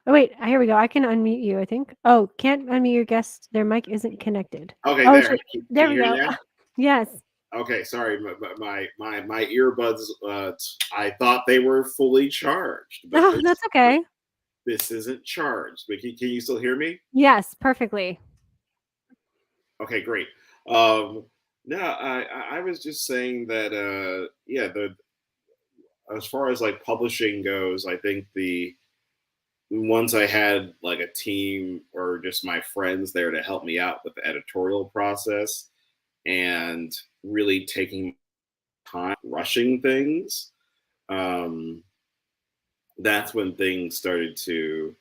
Oh, wait, here we go. I can unmute you, I think. Oh, can't unmute your guest. Their mic isn't connected. Okay, oh, there. There we go. Yes. Okay, sorry. My earbuds, I thought they were fully charged. But that's okay. This isn't charged. But can you still hear me? Yes, perfectly. Okay, great. No, I was just saying that, as far as like publishing goes, I think once I had like a team or just my friends there to help me out with the editorial process and really taking time rushing things, that's when things started to,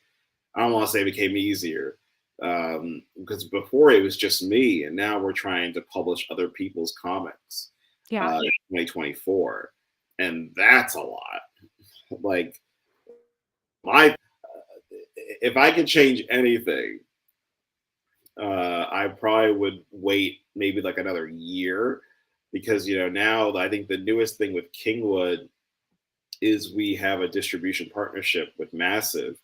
I don't want to say became easier, because before it was just me, and now we're trying to publish other people's comics in 2024, and that's a lot. Like if I could change anything, I probably would wait maybe like another year, because now I think the newest thing with Kingwood is we have a distribution partnership with Massive,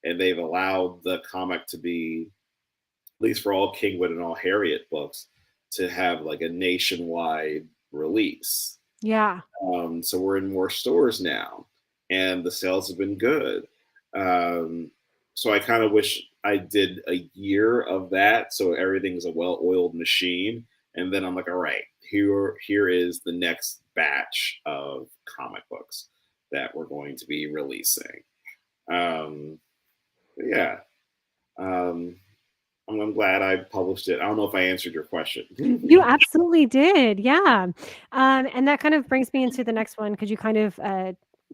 and they've allowed the comic to be, at least for all Kingwood and all Harriet books, to have like a nationwide release. Yeah. So we're in more stores now, and the sales have been good. So I kind of wish I did a year of that, so everything's a well-oiled machine. And then I'm like, all right, here is the next batch of comic books that we're going to be releasing. I'm glad I published it. I don't know if I answered your question. You absolutely did. Yeah. And that kind of brings me into the next one, because you kind of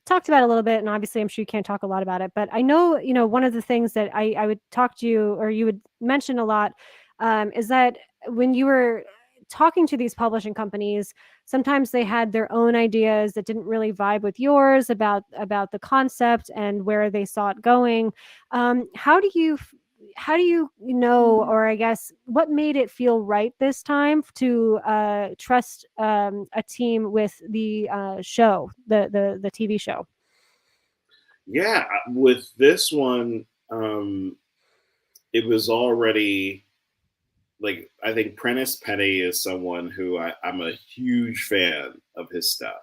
talked about it a little bit, and obviously I'm sure you can't talk a lot about it, but I know, one of the things that I would talk to you, or you would mention a lot, is that when you were talking to these publishing companies, sometimes they had their own ideas that didn't really vibe with yours about the concept and where they saw it going. How do you know, or I guess what made it feel right this time to trust a team with the show, the TV show? Yeah, with this one, it was already like, I think Prentice Penny is someone who I'm a huge fan of his stuff.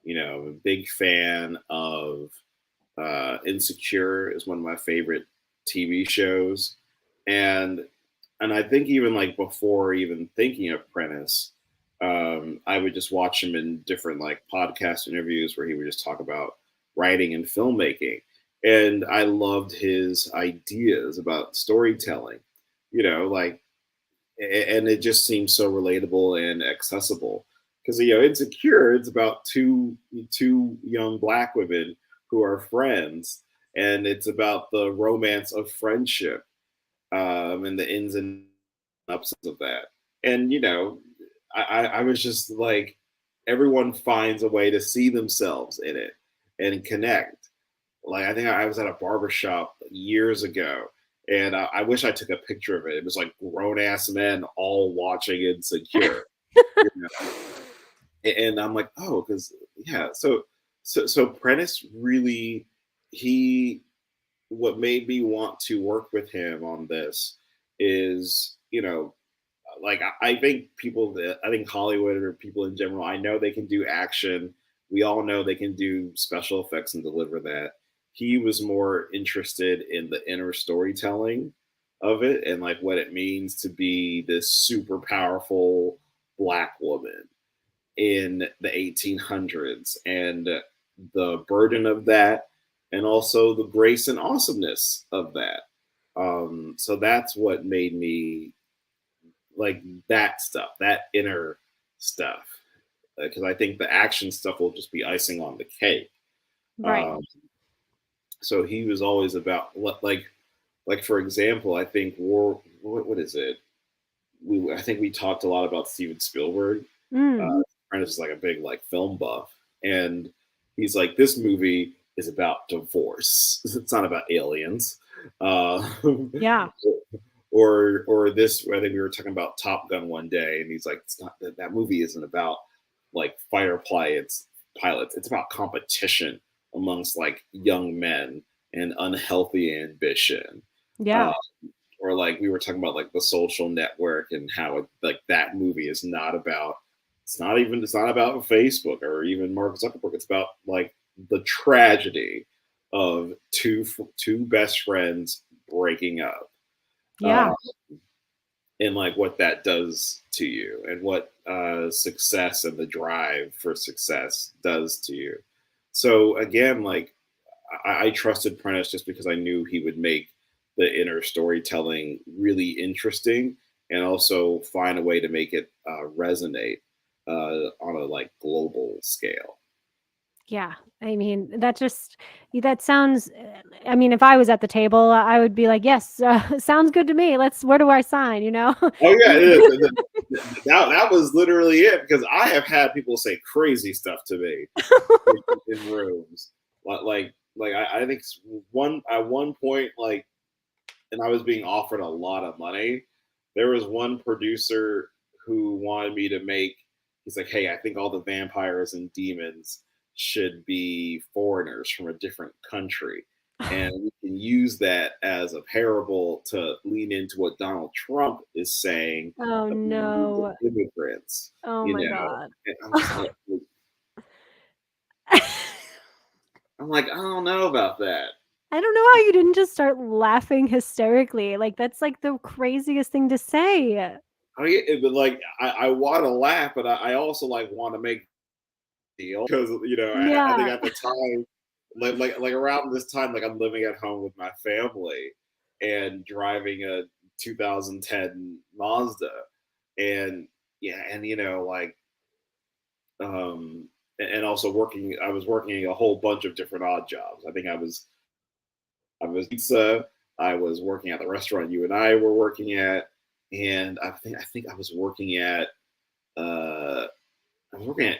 A big fan of Insecure is one of my favorite TV shows. And I think even like before even thinking of Prentice, I would just watch him in different like podcast interviews where he would just talk about writing and filmmaking. And I loved his ideas about storytelling, like, and it just seems so relatable and accessible. Because Insecure, it's about two young Black women who are friends, and it's about the romance of friendship, and the ins and ups of that. And I was just like, everyone finds a way to see themselves in it and connect. Like, I think I was at a barbershop years ago, and I wish I took a picture of it. It was like grown ass men all watching Insecure. And I'm like, oh, because yeah. So Prentice really, what made me want to work with him on this is, like, I think I think Hollywood or people in general, I know they can do action. We all know they can do special effects and deliver that. He was more interested in the inner storytelling of it and like what it means to be this super powerful Black woman in the 1800s and the burden of that, and also the grace and awesomeness of that. So that's what made me like that stuff, that inner stuff, because I think the action stuff will just be icing on the cake. Right. So he was always about like for example, I think what is it? I think we talked a lot about Steven Spielberg. Prentice is like a big like film buff, and he's like, this movie is about divorce. It's not about aliens. Yeah. Or this, I think we were talking about Top Gun one day, and he's like, it's not that movie isn't about like fighter pilots. It's about competition amongst like young men and unhealthy ambition. Yeah. Or like we were talking about like The Social Network and how like that movie is not about. It's not about Facebook or even Mark Zuckerberg. It's about like the tragedy of two best friends breaking up. Yeah. And like what that does to you, and what success and the drive for success does to you. So again, like I trusted Prentice just because I knew he would make the inner storytelling really interesting, and also find a way to make it resonate on a like global scale. Yeah. I mean, that sounds, I mean, if I was at the table, I would be like, yes, sounds good to me. Where do I sign, Oh yeah, it is. That was literally it, because I have had people say crazy stuff to me in rooms. Like I think at one point, like, and I was being offered a lot of money. There was one producer who wanted me to make, he's like, hey, I think all the vampires and demons should be foreigners from a different country. And we can use that as a parable to lean into what Donald Trump is saying. Oh no. Immigrants. Oh my God. And I'm just like, I'm like, I don't know about that. I don't know how you didn't just start laughing hysterically. Like, that's like the craziest thing to say. Oh yeah, but like I want to laugh, but I also like want to make deal, because I think at the time, like around this time, like I'm living at home with my family and driving a 2010 Mazda, and like and also working. I was working a whole bunch of different odd jobs. I think I was pizza. I was working at the restaurant you and I were working at, and I think I was working at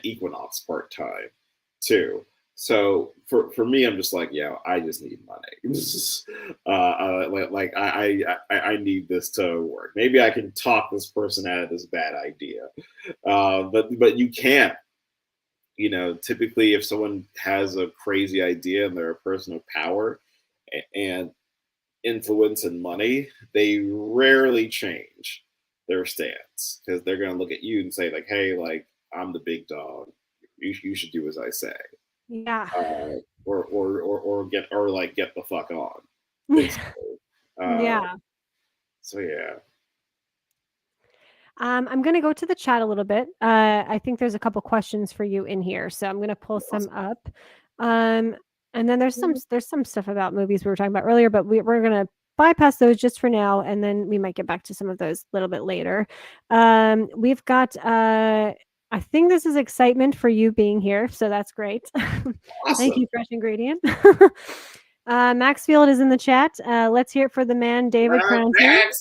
Equinox part time too. So for me, I'm just like, I just need money. I need this to work. Maybe I can talk this person out of this bad idea, but you can't. Typically, if someone has a crazy idea and they're a person of power and influence and money, they rarely change their stance, because they're going to look at you and say like, hey, like, I'm the big dog. You should do as I say. Yeah. Or get the fuck on. Yeah. So yeah. I'm going to go to the chat a little bit. I think there's a couple questions for you in here, so I'm going to pull some up. And then there's some stuff about movies we were talking about earlier, but we're gonna bypass those just for now, and then we might get back to some of those a little bit later. We've got I think this is excitement for you being here, so that's great. Thank you, Fresh Ingredient. Maxfield is in the chat. Let's hear it for the man, David Crownson.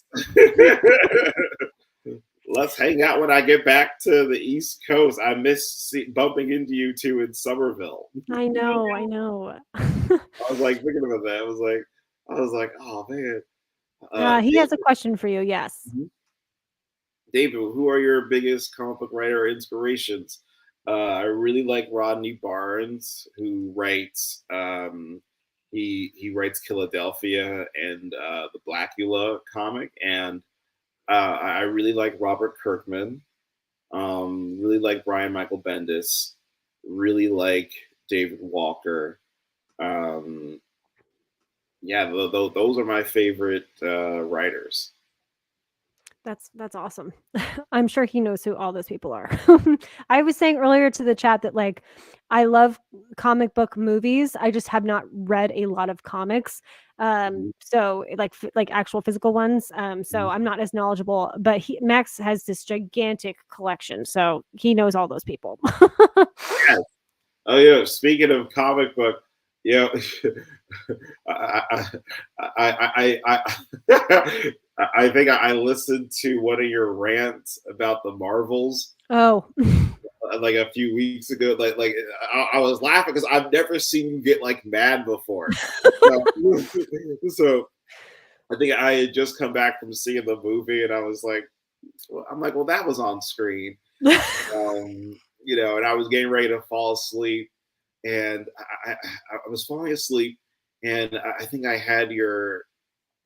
Let's hang out when I get back to the East Coast. I miss bumping into you two in Somerville. I know. I was like thinking about that. I was like, oh man. He has a question for you. Yes. David, who are your biggest comic book writer inspirations? I really like Rodney Barnes, who writes he writes Philadelphia and the Blackula comic, and I really like Robert Kirkman. Really like Brian Michael Bendis. Really like David Walker. Yeah, those are my favorite writers. That's awesome. I'm sure he knows who all those people are. I was saying earlier to the chat that like I love comic book movies. I just have not read a lot of comics. So like actual physical ones. So I'm not as knowledgeable, but Max has this gigantic collection, so he knows all those people. Yes. Oh yeah. Speaking of comic book, yeah, I think I listened to one of your rants about the Marvels. Oh, like a few weeks ago. Like I was laughing because I've never seen you get like mad before. So I think I had just come back from seeing the movie, and I was like, well, that was on screen, you know, and I was getting ready to fall asleep. And I was falling asleep, and I think I had your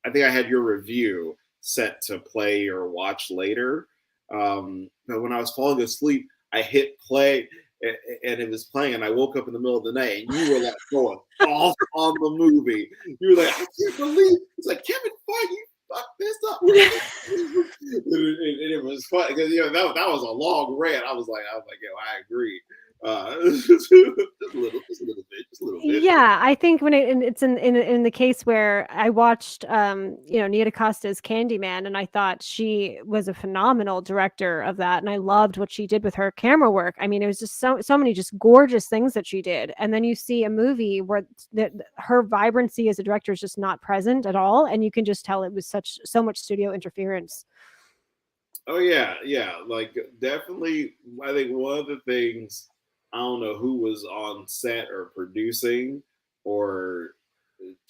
review set to play or watch later. But when I was falling asleep, I hit play, and it was playing, and I woke up in the middle of the night, and you were like going off on the movie. You were like, I can't believe it's like Kevin Feige, you fucked this up. And it was fun because you know that was a long rant. I was like, yo, I agree. Just a little bit. Yeah, I think when it's in the case where I watched Nia DaCosta's Candyman, and I thought she was a phenomenal director of that, and I loved what she did with her camera work. I mean, it was just so many just gorgeous things that she did, and then you see a movie where her vibrancy as a director is just not present at all, and you can just tell it was so much studio interference. Oh yeah, like definitely. I think one of the things, I don't know who was on set or producing or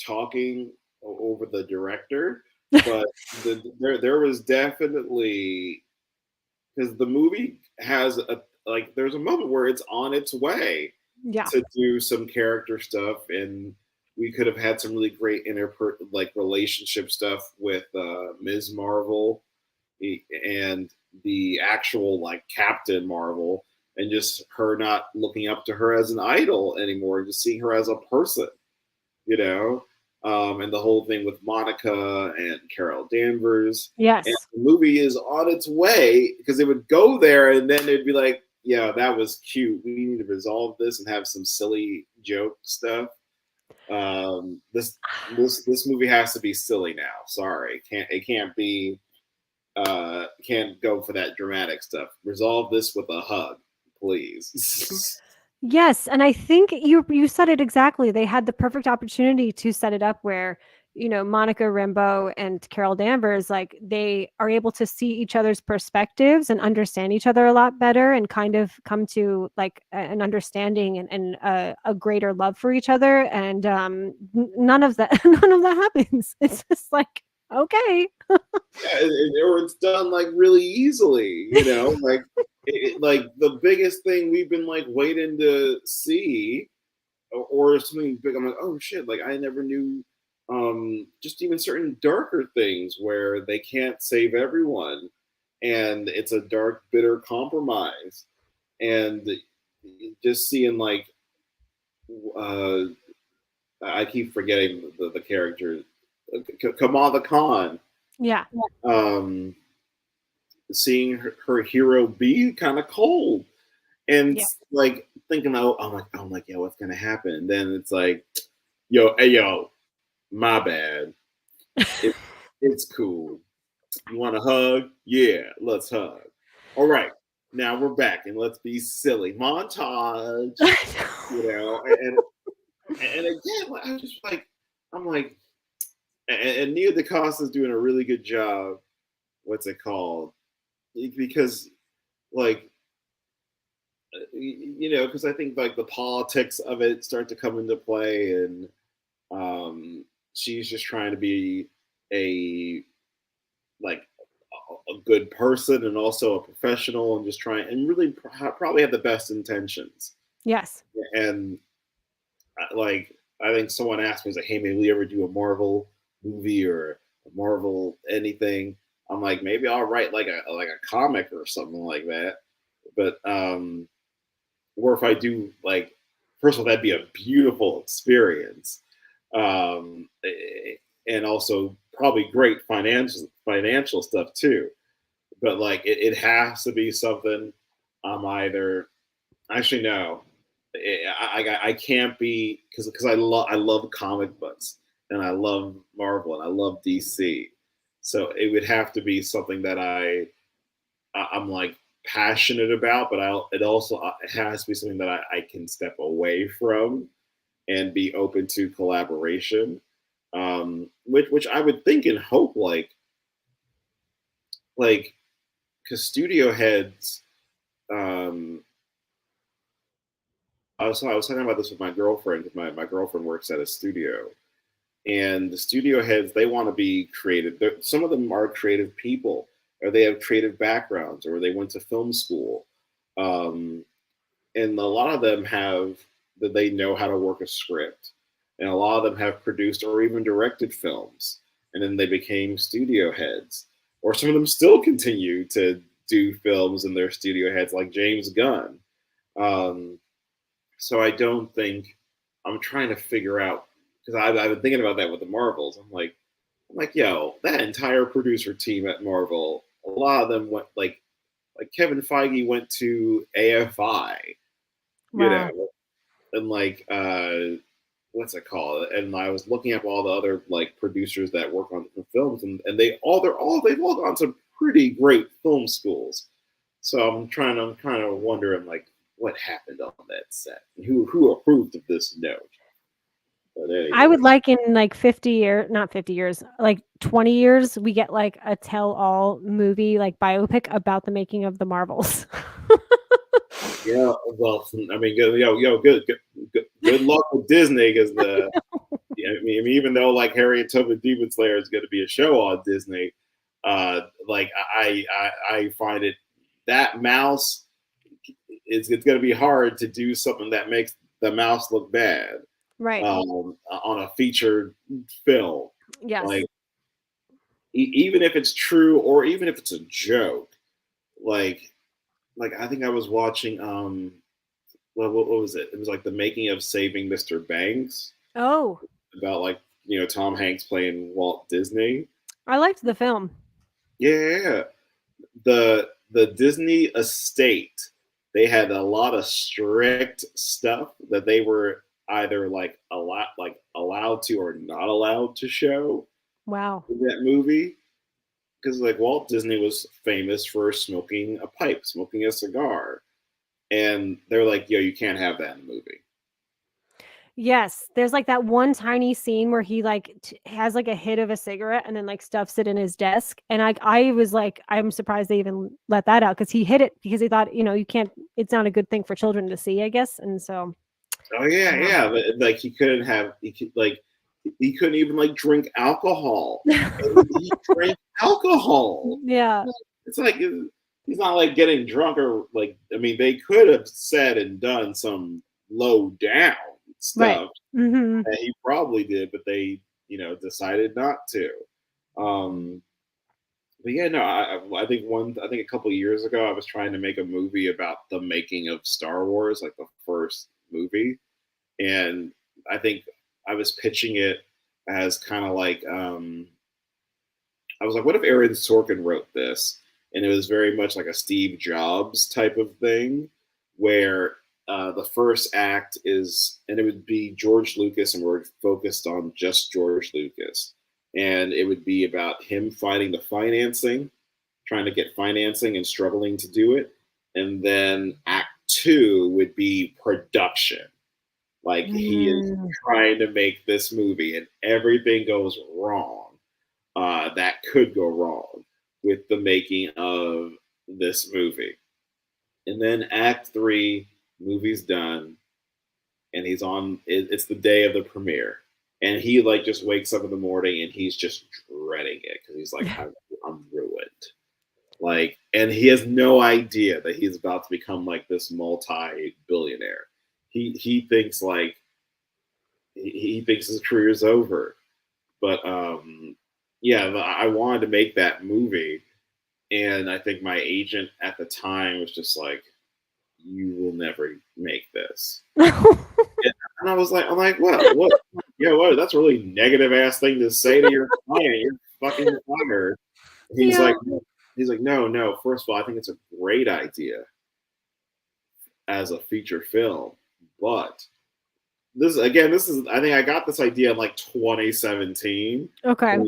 talking over the director, but there was definitely, because the movie has there's a moment where it's on its way to do some character stuff, and we could have had some really great relationship stuff with Ms. Marvel and the actual like Captain Marvel. And just her not looking up to her as an idol anymore, just seeing her as a person, you know? And the whole thing with Monica and Carol Danvers. Yes. And the movie is on its way because it would go there and then it'd be like, yeah, that was cute. We need to resolve this and have some silly joke stuff. This movie has to be silly now. Sorry. It can't be, can't go for that dramatic stuff. Resolve this with a hug. Please. Yes, and I think you said it exactly. They had the perfect opportunity to set it up where, you know, Monica Rambeau and Carol Danvers, like they are able to see each other's perspectives and understand each other a lot better and kind of come to like an understanding and a greater love for each other. And none of that happens. It's just like, okay. Yeah, or it's done like really easily, you know, like like the biggest thing we've been like waiting to see or something big. I'm like, oh shit, like I never knew just even certain darker things where they can't save everyone and it's a dark, bitter compromise. And just seeing like I keep forgetting the character, Kamala Khan. Yeah. Seeing her hero be kind of cold and like thinking, I'm like, yeah, what's gonna happen? And then it's like, yo, my bad. It's cool. You want a hug? Yeah, let's hug. All right, now we're back, and let's be silly. Montage, and again, I'm like, and Nia DaCosta's doing a really good job. What's it called? Because, like, because I think like the politics of it start to come into play, and she's just trying to be a like a good person and also a professional, and just trying and really probably have the best intentions. Yes. And like, I think someone asked me, like, hey, maybe we ever do a Marvel movie or a Marvel anything. I'm like, maybe I'll write like a comic or something like that. But or if I do, like, first of all, that'd be a beautiful experience, and also probably great financial stuff too. But like, it has to be something I'm either actually no, I can't be, because I love comic books, and I love Marvel, and I love DC, so it would have to be something that I'm like passionate about, but it has to be something that I can step away from and be open to collaboration, which I would think and hope, like because studio heads, I was talking about this with my girlfriend, because my girlfriend works at a studio, and the studio heads, they want to be creative. Some of them are creative people, or they have creative backgrounds, or they went to film school, and a lot of them they know how to work a script, and a lot of them have produced or even directed films, and then they became studio heads, or some of them still continue to do films in their studio heads, like James Gunn. So I don't think, I'm trying to figure out, because I've been thinking about that with the Marvels. I'm like, yo, that entire producer team at Marvel, a lot of them went like Kevin Feige went to AFI, Wow. and like what's it called? And I was looking up all the other like producers that work on the films, and they've all gone to pretty great film schools. So I'm kind of wondering, like, what happened on that set, and who approved of this note. But anyway. I would like, in like not 50 years, like 20 years, we get like a tell-all movie, like biopic about the making of the Marvels. Yeah, well, I mean, good luck with Disney, because I mean, even though like Harriet Tubman Demon Slayer is going to be a show on Disney, like I find it, that mouse, it's going to be hard to do something that makes the mouse look bad, Right. on a featured film. Yes. Like, even if it's true, or even if it's a joke, like I think I was watching what was it? It was like The Making of Saving Mr. Banks, Oh, about like, Tom Hanks playing Walt Disney. I liked the film. Yeah. The Disney estate, they had a lot of strict stuff that they were either like allowed to or not allowed to show Wow. in that movie. Because like Walt Disney was famous for smoking a pipe, smoking a cigar. And they're like, yo, you can't have that in the movie. Yes, there's like that one tiny scene where he like has like a hit of a cigarette and then like stuffs it in his desk, and I was like, I'm surprised they even let that out, because he hid it because he thought, you can't, it's not a good thing for children to see, I guess, and so. Oh yeah. But, like, he couldn't even like drink alcohol. He drank alcohol. Yeah. It's like, he's not like getting drunk, or like, I mean, they could have said and done some low down stuff, Right. Mm-hmm. that he probably did, but they, decided not to. But yeah, no, I think a couple of years ago, I was trying to make a movie about the making of Star Wars, like the first movie, and I think I was pitching it as kind of like, I was like, what if Aaron Sorkin wrote this? And it was very much like a Steve Jobs type of thing, where the first act is, and it would be George Lucas, and we're focused on just George Lucas. And it would be about him finding the financing, trying to get financing and struggling to do it. And then act 2 would be production. Like he is trying to make this movie and everything goes wrong. That could go wrong with the making of this movie. And then act 3, movie's done. And he's on, it's the day of the premiere. And he like just wakes up in the morning and he's just dreading it because he's like, I'm ruined. Like, and he has no idea that he's about to become like this multi-billionaire. He thinks like he thinks his career is over. But yeah, I wanted to make that movie, and I think my agent at the time was just like, "You will never make this." And I was like, I'm like, what? Yeah, what? That's a really negative ass thing to say to your client. You're fucking fired. He's like, no. First of all, I think it's a great idea as a feature film, but this is, I think I got this idea in like 2017. Okay.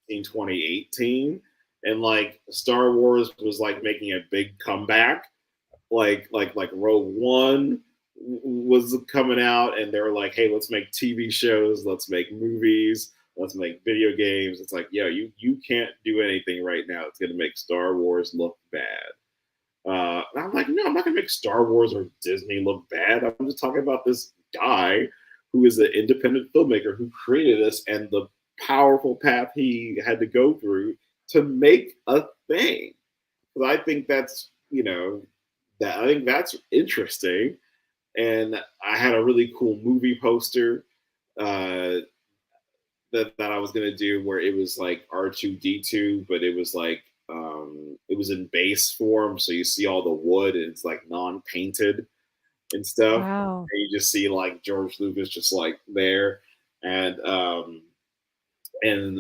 2018, and like Star Wars was like making a big comeback. Like Rogue One was coming out, and they were like, hey, let's make TV shows, let's make movies, let's make video games. It's like, yo, you can't do anything right now that's gonna make Star Wars look bad. And I'm like, no, I'm not gonna make Star Wars or Disney look bad. I'm just talking about this guy who is an independent filmmaker who created this and the powerful path he had to go through to make a thing. Because I think that's, I think that's interesting. And I had a really cool movie poster that I was gonna do where it was like R2D2, but it was like it was in base form, so you see all the wood and it's like non-painted and stuff. Wow. And you just see like George Lucas just like there, and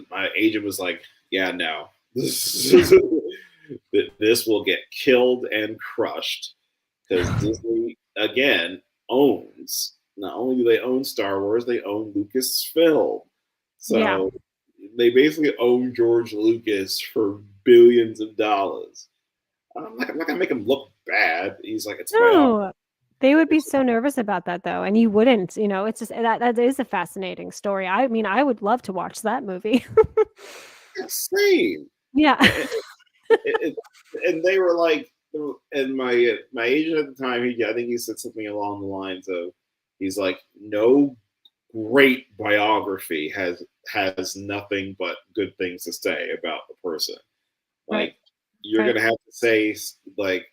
my agent was like, "Yeah, no, this will get killed and crushed because Disney again owns. Not only do they own Star Wars, they own Lucasfilm. So they basically own George Lucas for billions of dollars. I'm not gonna make him look bad. He's like, it's No, they would be so nervous about that though, and you wouldn't. It's just that is a fascinating story. I mean, I would love to watch that movie. Same. Yeah. And they were like, and my agent at the time, I think he said something along the lines of, he's like, no great biography has nothing but good things to say about the person. Like, you're gonna have to say like,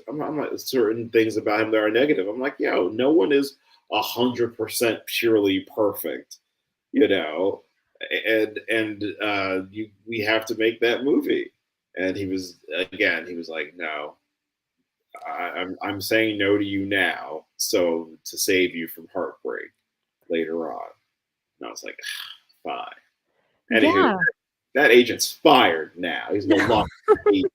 I'm not certain things about him that are negative. I'm like, yo, no one is 100% purely perfect, and we have to make that movie. And he was like, no, I'm saying no to you now, so to save you from heartbreak later on. And I was like, fine. Anywho, that agent's fired now. He's no longer agent,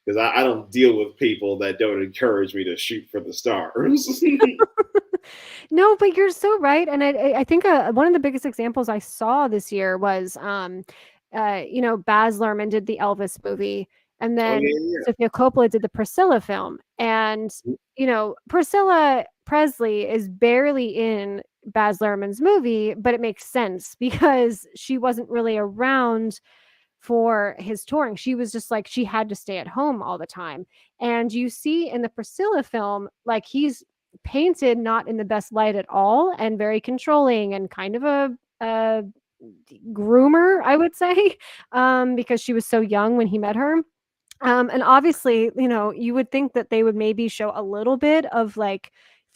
because I don't deal with people that don't encourage me to shoot for the stars. No, but you're so right. And I think one of the biggest examples I saw this year was, Baz Luhrmann did the Elvis movie. And then Sofia Coppola did the Priscilla film. And, Priscilla Presley is barely in Baz Luhrmann's movie, but it makes sense because she wasn't really around for his touring. She was just like, she had to stay at home all the time. And you see in the Priscilla film, like he's painted not in the best light at all and very controlling and kind of a groomer, I would say, because she was so young when he met her. And obviously, you would think that they would maybe show a little bit of like,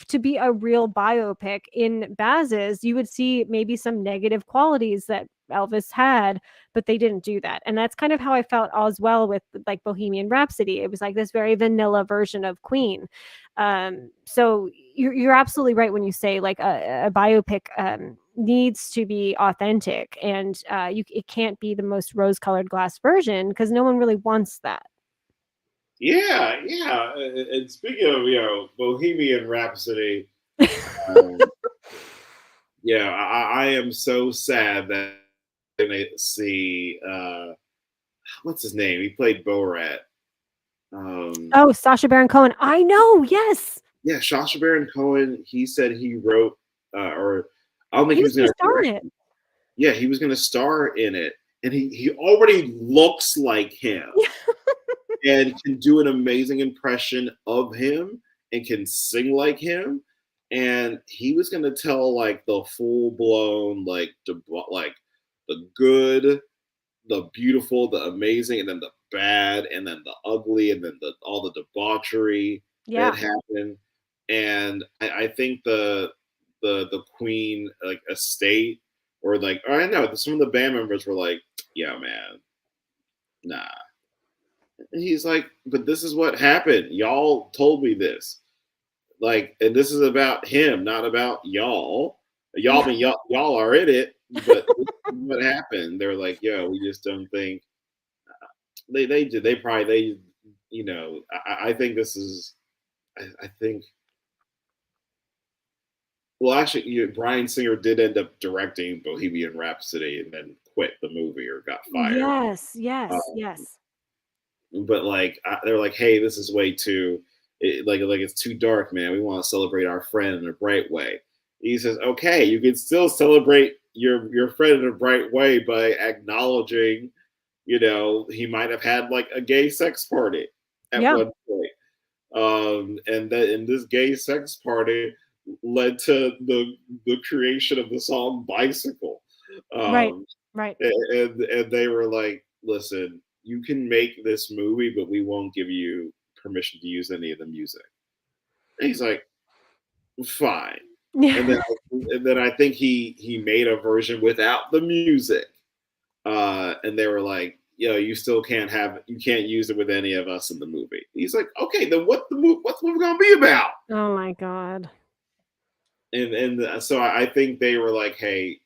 to be a real biopic in Baz's, you would see maybe some negative qualities that Elvis had, but they didn't do that. And that's kind of how I felt as well with like Bohemian Rhapsody. It was like this very vanilla version of Queen. So you're absolutely right when you say like a biopic needs to be authentic, and it can't be the most rose-colored glass version because no one really wants that. Yeah, yeah. And speaking of, Bohemian Rhapsody, um, yeah, I am so sad that I'm gonna see what's his name? He played Borat. Oh, Sacha Baron Cohen. I know. Yes. Yeah, Sacha Baron Cohen. He said he wrote, or I don't think He he was was going going to to star in it. Yeah, he was going to star in it, and he already looks like him, and can do an amazing impression of him, and can sing like him. And he was going to tell like the full blown like the good, the beautiful, the amazing, and then the bad, and then the ugly, and then all the debauchery that happened. And I think the Queen like estate, or like, I know some of the band members were like, yeah, man, nah. And he's like, but this is what happened. Y'all told me this. Like, and this is about him, not about y'all. Y'all are in it, but this is what happened. They're like, yo, we just don't think I think this is I think well, actually, Bryan Singer did end up directing Bohemian Rhapsody and then quit the movie or got fired. Yes. But like, they're like, hey, this is way too like it's too dark, man. We want to celebrate our friend in a bright way. He says, okay, you can still celebrate your friend in a bright way by acknowledging, he might have had like a gay sex party at one point. And this gay sex party led to the creation of the song Bicycle. Right. And they were like, listen, you can make this movie, but we won't give you permission to use any of the music. And he's like, fine. Yeah. And then I think he made a version without the music. And they were like, you still can't use it with any of us in the movie. He's like, okay, then what's the movie gonna be about? Oh my God. And so I think they were like, hey,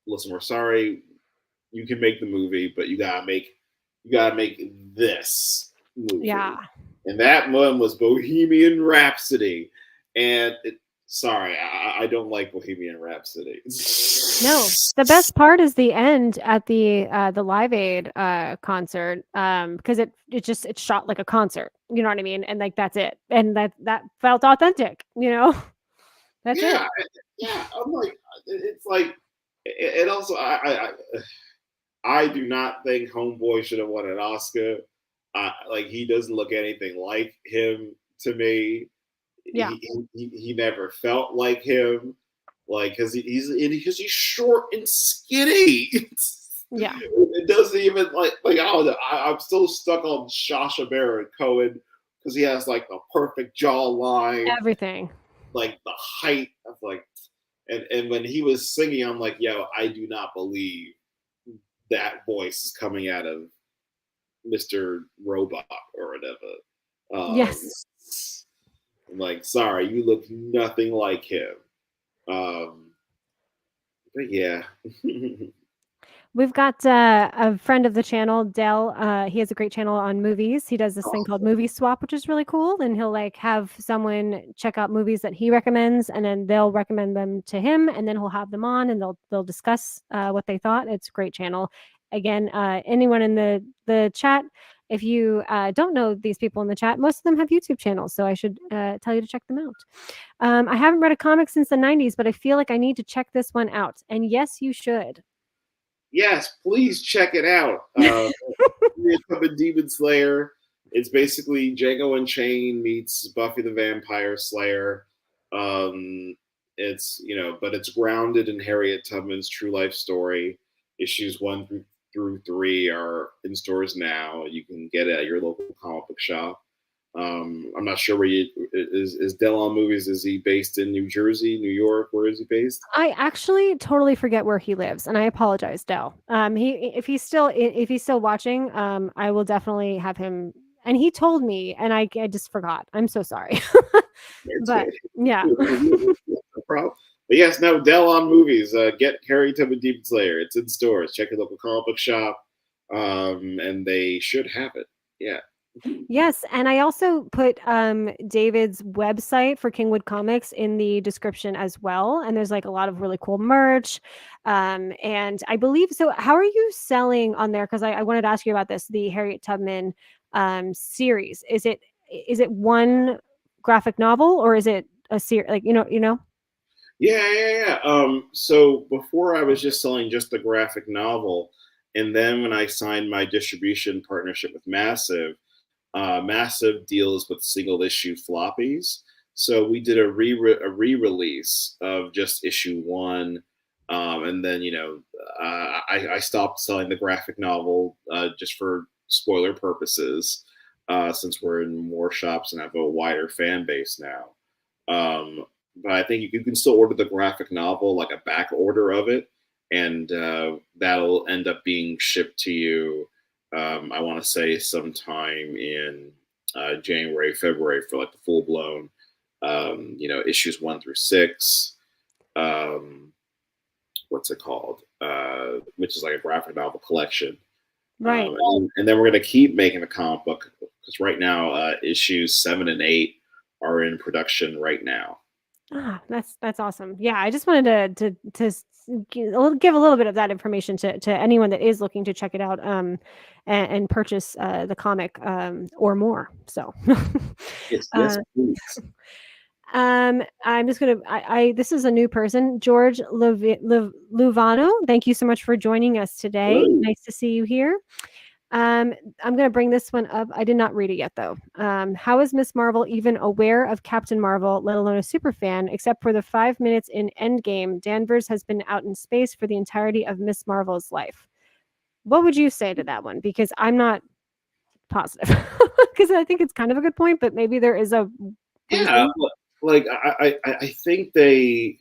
listen, we're sorry, you can make the movie, but you gotta make this movie. Yeah. And that one was Bohemian Rhapsody. And sorry, I don't like Bohemian Rhapsody. No, the best part is the end at the Live Aid concert, because it's shot like a concert. You know what I mean? And like that's it. And that felt authentic. That's it. Yeah. I'm like, it's like, and also I do not think Homeboy should have won an Oscar. Like, he doesn't look anything like him to me. Yeah. He never felt like him. Like, because he's short and skinny. Yeah. It doesn't even like I don't know. I'm still stuck on Sacha Baron Cohen because he has like the perfect jawline, everything, like the height of like, and when he was singing, I'm like, yo, I do not believe that voice is coming out of Mr. Robot or whatever. Yes. I'm like, sorry, you look nothing like him. But yeah. We've got a friend of the channel, Dell. He has a great channel on movies. He does this thing called Movie Swap, which is really cool. And he'll like have someone check out movies that he recommends, and then they'll recommend them to him, and then he'll have them on, and they'll discuss what they thought. It's a great channel. Again, anyone in the chat, if you don't know these people in the chat, most of them have YouTube channels, so I should tell you to check them out. I haven't read a comic since the 90s, but I feel like I need to check this one out. And yes, you should. Yes, please check it out. Harriet Tubman Demon Slayer. It's basically Django Unchained meets Buffy the Vampire Slayer. It's but it's grounded in Harriet Tubman's true life story. Issues 1 through 3 are in stores now. You can get it at your local comic book shop. I'm not sure where is Dell on Movies. Is he based in New Jersey, New York? Where is he based? I actually totally forget where he lives, and I apologize, Dell. If he's still watching, I will definitely have him. And he told me, and I just forgot. I'm so sorry. But yeah. No problem. But yes, no, Dell on Movies. Get Harriet Tubman Demon Slayer. It's in stores. Check your local comic book shop, and they should have it. Yeah. Yes, and I also put David's website for Kingwood Comics in the description as well. And there's like a lot of really cool merch. And I believe so. How are you selling on there? Because I wanted to ask you about this, the Harriet Tubman series. Is it one graphic novel or is it a series? Like, Yeah. So before I was just selling just the graphic novel, and then when I signed my distribution partnership with Massive, Massive deals with single issue floppies. So we did a re-release of just issue 1, and then I stopped selling the graphic novel just for spoiler purposes, since we're in more shops and have a wider fan base now. But I think you can still order the graphic novel, like a back order of it, and that'll end up being shipped to you. I want to say sometime in January, February for like the full blown, issues 1 through 6. What's it called? Which is like a graphic novel collection. right. And then we're going to keep making a comic book because right now issues 7 and 8 are in production right now. That's awesome. Yeah, I just wanted to give a little bit of that information to anyone that is looking to check it out and purchase the comic or more. So Yes, please. I'm just gonna this is a new person, George Luvano. Thank you so much for joining us today. Hello. Nice to see you here. I'm going to bring this one up. I did not read it yet, though. How is Miss Marvel even aware of Captain Marvel, let alone a super fan, except for the 5 minutes in Endgame? Danvers has been out in space for the entirety of Miss Marvel's life. What would you say to that one? Because I'm not positive. Because I think it's kind of a good point, but maybe there is a Yeah, like I think they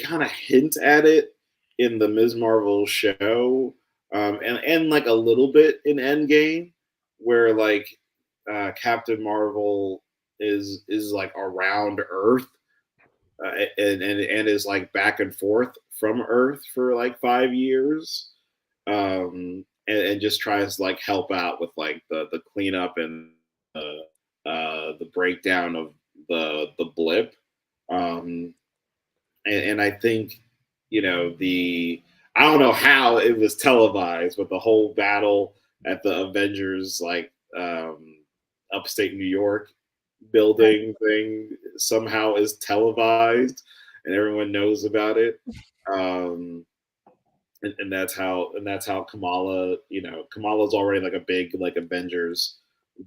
kind of hint at it in the Ms. Marvel show, and like a little bit in Endgame, where like Captain Marvel is like around Earth, and is like back and forth from Earth for like 5 years, and just tries to like help out with like the cleanup and the breakdown of the blip, and I think I don't know how it was televised, but the whole battle at the Avengers like upstate New York building thing somehow is televised and everyone knows about it. And that's how Kamala, Kamala's already like a big like Avengers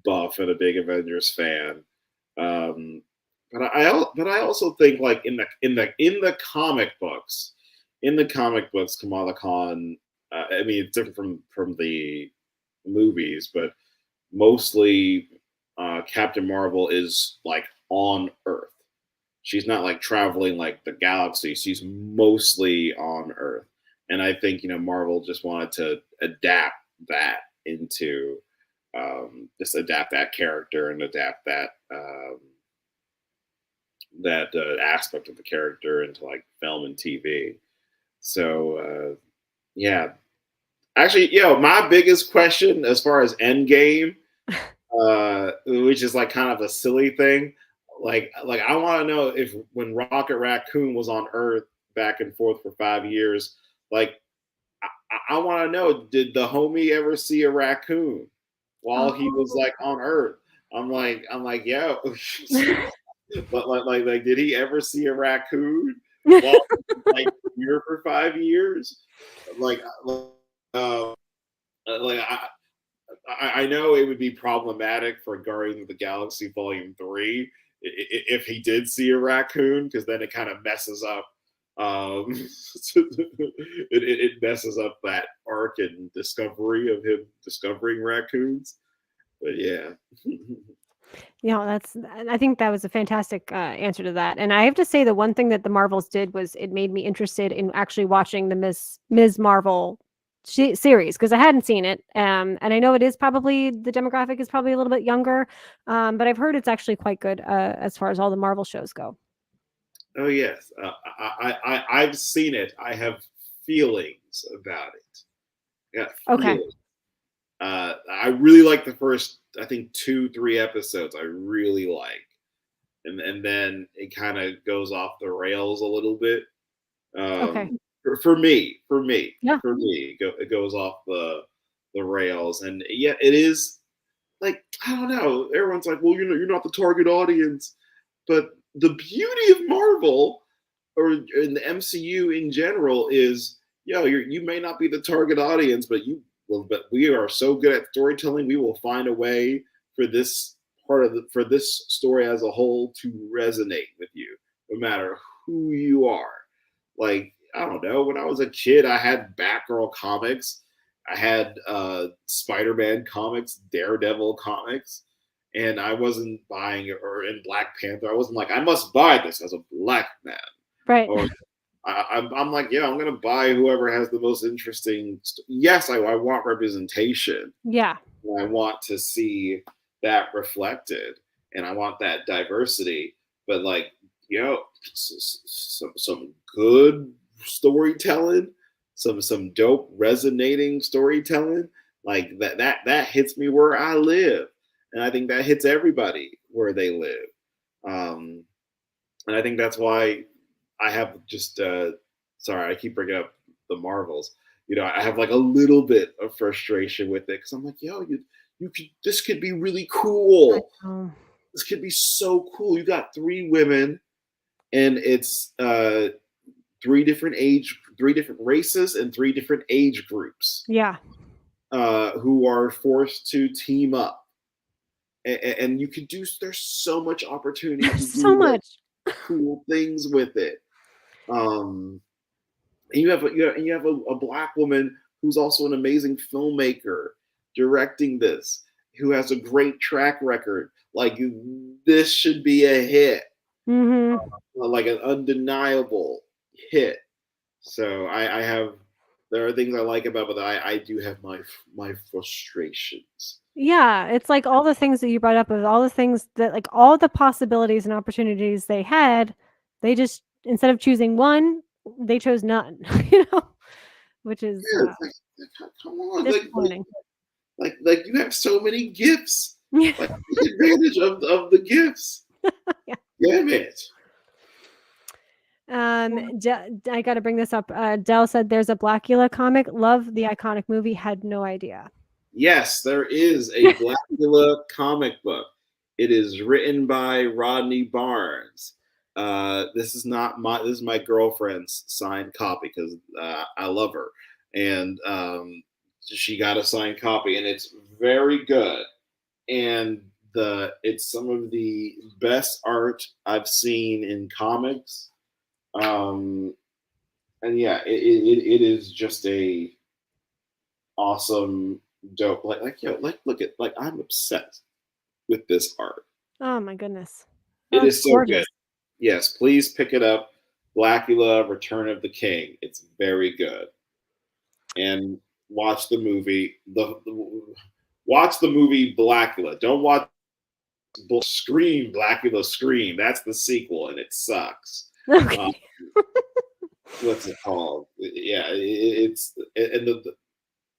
buff and a big Avengers fan. But I also think like in the comic books, Kamala Khan. I mean, it's different from the movies, but mostly Captain Marvel is like on Earth. She's not like traveling like the galaxy. She's mostly on Earth, and I think Marvel just wanted to adapt that into just adapt that character and adapt that aspect of the character into like film and TV. So yeah, actually, my biggest question as far as Endgame, which is like kind of a silly thing, like I want to know if when Rocket Raccoon was on Earth back and forth for 5 years, like I want to know, did the homie ever see a raccoon while he was like on Earth? I'm like, yo, but like, did he ever see a raccoon while like here for 5 years? I know it would be problematic for Guardians of the Galaxy Volume 3 if he did see a raccoon, because then it kind of messes up. It messes up that arc and discovery of him discovering raccoons. But yeah. I think that was a fantastic answer to that. And I have to say, the one thing that the Marvels did was it made me interested in actually watching the Ms. Marvel series, because I hadn't seen it. And I know it is probably, the demographic is probably a little bit younger, but I've heard it's actually quite good as far as all the Marvel shows go. Oh yes, I've seen it. I have feelings about it. Yeah. Okay. I really like the first I think 2-3 episodes I really like, and then it kind of goes off the rails a little bit. Okay. For me, Yeah. it goes off the rails, and yeah, it is like, I don't know. Everyone's like, well, you're not the target audience, but the beauty of Marvel or in the MCU in general is, you may not be the target audience, but but we are so good at storytelling, we will find a way for this for this story as a whole to resonate with you, no matter who you are. Like, I don't know, when I was a kid, I had Batgirl comics, I had Spider-Man comics, Daredevil comics, and I wasn't buying it. Or in Black Panther, I wasn't like, I must buy this as a black man. Right. Or I'm like, yeah, I'm gonna buy whoever has the most interesting. Yes, I want representation. Yeah. I want to see that reflected, and I want that diversity. But like, some good storytelling, some dope resonating storytelling, like that hits me where I live, and I think that hits everybody where they live. And I think that's why I have just sorry, I keep bringing up the Marvels. I have like a little bit of frustration with it, because I'm like, you could, this could be really cool. This could be so cool. You got 3 women, and it's 3 different races and 3 different age groups. Yeah. Who are forced to team up, and you could do. There's so much opportunity to so do much cool things with it. And you have a black woman who's also an amazing filmmaker directing this, who has a great track record. Like, this should be a hit, like an undeniable hit. So there are things I like about it, but I do have my frustrations. Yeah, it's like all the things that you brought up, of all the things that, like, all the possibilities and opportunities they had, they just, instead of choosing one, they chose none. Which is Come on, disappointing. Like you have so many gifts. Like, take advantage of the gifts. Yeah. Damn it. I got to bring this up. Dell said there's a Blackula comic. Love the iconic movie. Had no idea. Yes, there is a Blackula comic book. It is written by Rodney Barnes. This is my girlfriend's signed copy, because I love her, and she got a signed copy, and it's very good. And it's some of the best art I've seen in comics. And yeah, it is just a awesome, dope. Look at, like, I'm obsessed with this art. Oh my goodness. It is so gorgeous. good. Yes, please pick it up. Blackula, Return of the King. It's very good. And watch the movie. Watch the movie Blackula. Don't watch Scream, Blackula Scream. That's the sequel, and it sucks. Okay. What's it called? Yeah,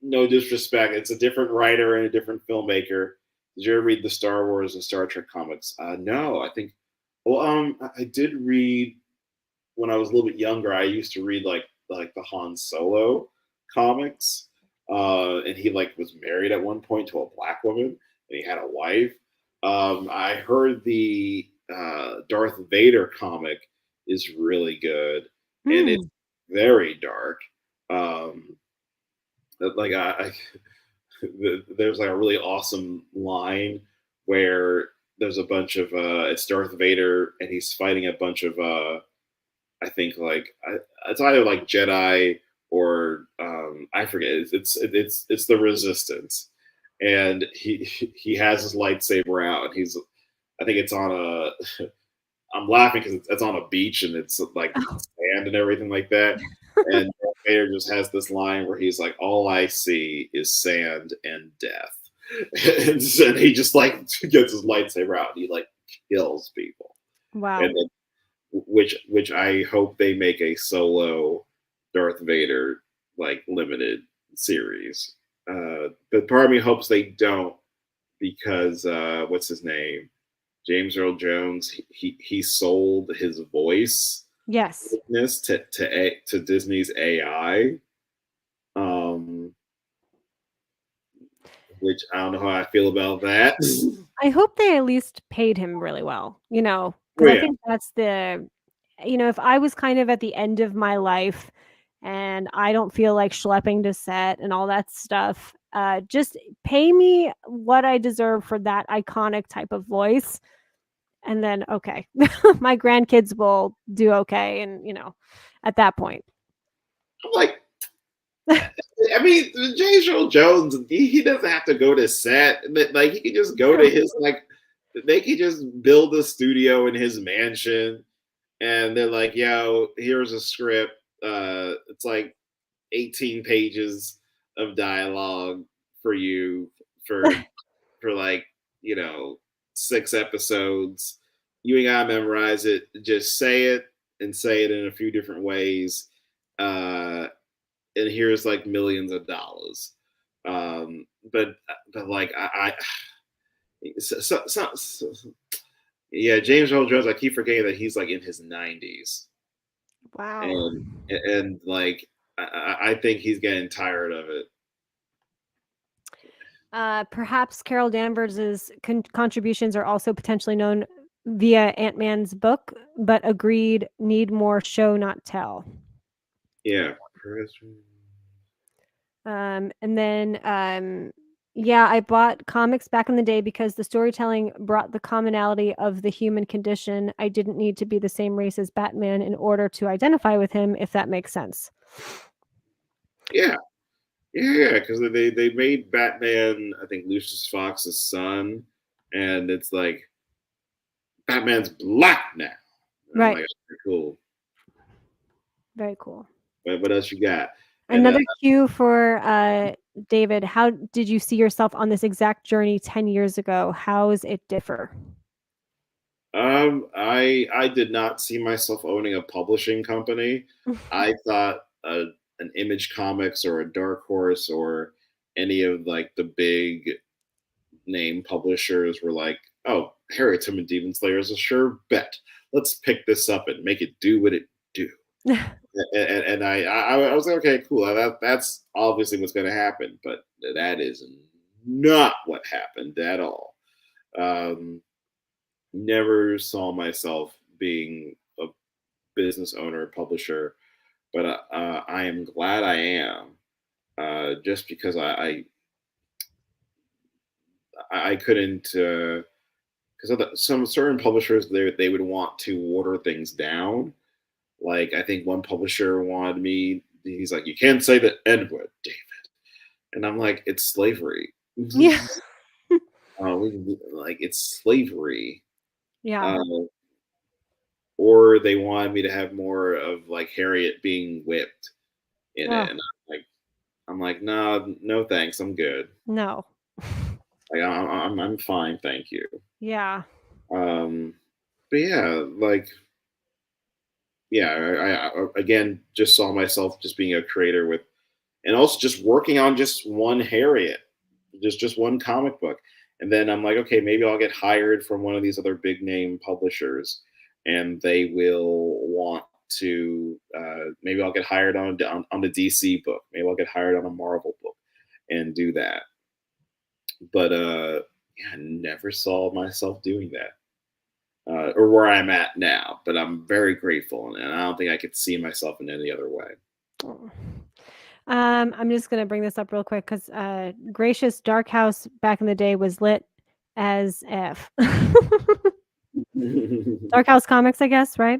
no disrespect. It's a different writer and a different filmmaker. Did you ever read the Star Wars and Star Trek comics? No, I think. Well, I did read when I was a little bit younger. I used to read like the Han Solo comics, and he was married at one point to a black woman, and he had a wife. I heard the Darth Vader comic is really good, and it's very dark. There's like a really awesome line where there's a bunch of it's Darth Vader, and he's fighting a bunch of I think it's either like Jedi or I forget. It's the Resistance, and he has his lightsaber out, and I think it's on a. I'm laughing because it's on a beach, and it's like sand and everything like that. And Darth Vader just has this line where he's like, "All I see is sand and death," and he just gets his lightsaber out, and he kills people. Wow. And then, which I hope they make a solo Darth Vader limited series. But part of me hopes they don't, because what's his name? James Earl Jones. He sold his voice Yes. to Disney's AI. Which I don't know how I feel about that. I hope they at least paid him really well, because Oh, I yeah. think that's if I was kind of at the end of my life and I don't feel like schlepping to set and all that stuff, just pay me what I deserve for that iconic type of voice. And then, okay, my grandkids will do okay. And, at that point. I'm like, I mean, James Earl Jones, he doesn't have to go to set. Like, he can just go to his, like, they can just build a studio in his mansion. And they're like, yo, here's a script. It's like 18 pages of dialogue for you for like, 6 episodes. You ain't gotta memorize it. Just say it and say it in a few different ways. And here's like millions of dollars. But like yeah, James Earl Jones. I keep forgetting that he's like in his 90s. Wow. And like I think he's getting tired of it. Perhaps Carol Danvers' contributions are also potentially known via Ant-Man's book, but agreed need more show, not tell. Yeah. And then, I bought comics back in the day because the storytelling brought the commonality of the human condition. I didn't need to be the same race as Batman in order to identify with him, if that makes sense. Yeah. Yeah, because they made Batman, I think, Lucius Fox's son, and it's like Batman's black now. And Right. I'm like, okay, cool. Very cool. What else you got? Another cue for David. How did you see yourself on this exact journey 10 years ago? How does it differ? I did not see myself owning a publishing company. I thought an Image Comics or a Dark Horse or any of like the big name publishers were like, oh, Harriet Tubman Demon Slayer is a sure bet. Let's pick this up and make it do what it do. and I was like, okay, cool. That's obviously what's going to happen, but that is not what happened at all. Never saw myself being a business owner, publisher, but I am glad I am, just because I couldn't, because some certain publishers they would want to water things down. Like, I think one publisher wanted me. He's like, you can't say the N word, David, and I'm like, it's slavery. Yeah. Like, it's slavery. Yeah. Or they wanted me to have more of like Harriet being whipped in it, and I'm like, no, thanks, I'm good. No. Like, I'm fine, thank you. Yeah. But yeah, like, yeah, I again just saw myself just being a creator with, and also just working on just one Harriet, just one comic book. And then I'm like, okay, maybe I'll get hired from one of these other big name publishers, and they will want to. Maybe I'll get hired on the DC book. Maybe I'll get hired on a Marvel book, and do that. But I never saw myself doing that, or where I'm at now. But I'm very grateful, and I don't think I could see myself in any other way. Oh. I'm just going to bring this up real quick because Gracious Dark House back in the day was lit as F. Dark House Comics, I guess, right?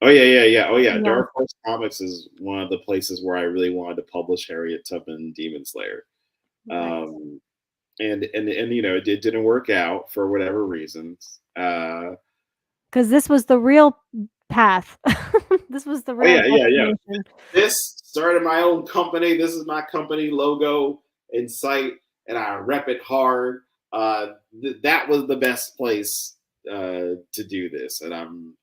Oh yeah. Oh yeah. Dark Horse Comics is one of the places where I really wanted to publish Harriet Tubman Demon Slayer. Nice. And it didn't work out for whatever reasons. Because this was the real path. This was the real yeah. This started my own company. This is my company logo and site, and I rep it hard. That was the best place to do this, and I'm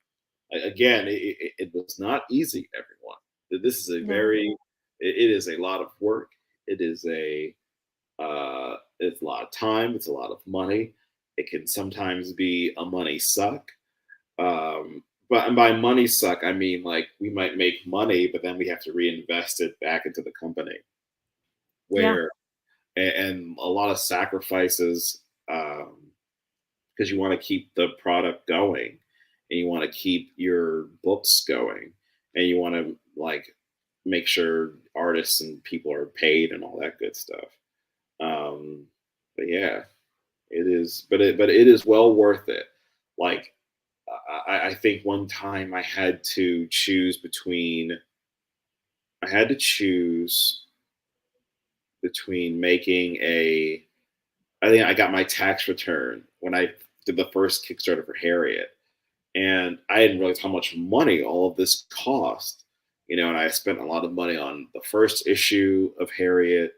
again. It was not easy, everyone. This is it is a lot of work. It is It's a lot of time. It's a lot of money. It can sometimes be a money suck. But and by money suck, I mean like we might make money, but then we have to reinvest it back into the company. Yeah. Where and a lot of sacrifices because you want to keep the product going, and you want to keep your books going, and you want to like make sure artists and people are paid and all that good stuff. But yeah, it is. But it is well worth it. Like I think one time I had to choose between. I had to choose between making a. I think I got my tax return when I did the first Kickstarter for Harriet, and I didn't realize how much money all of this cost. And I spent a lot of money on the first issue of Harriet,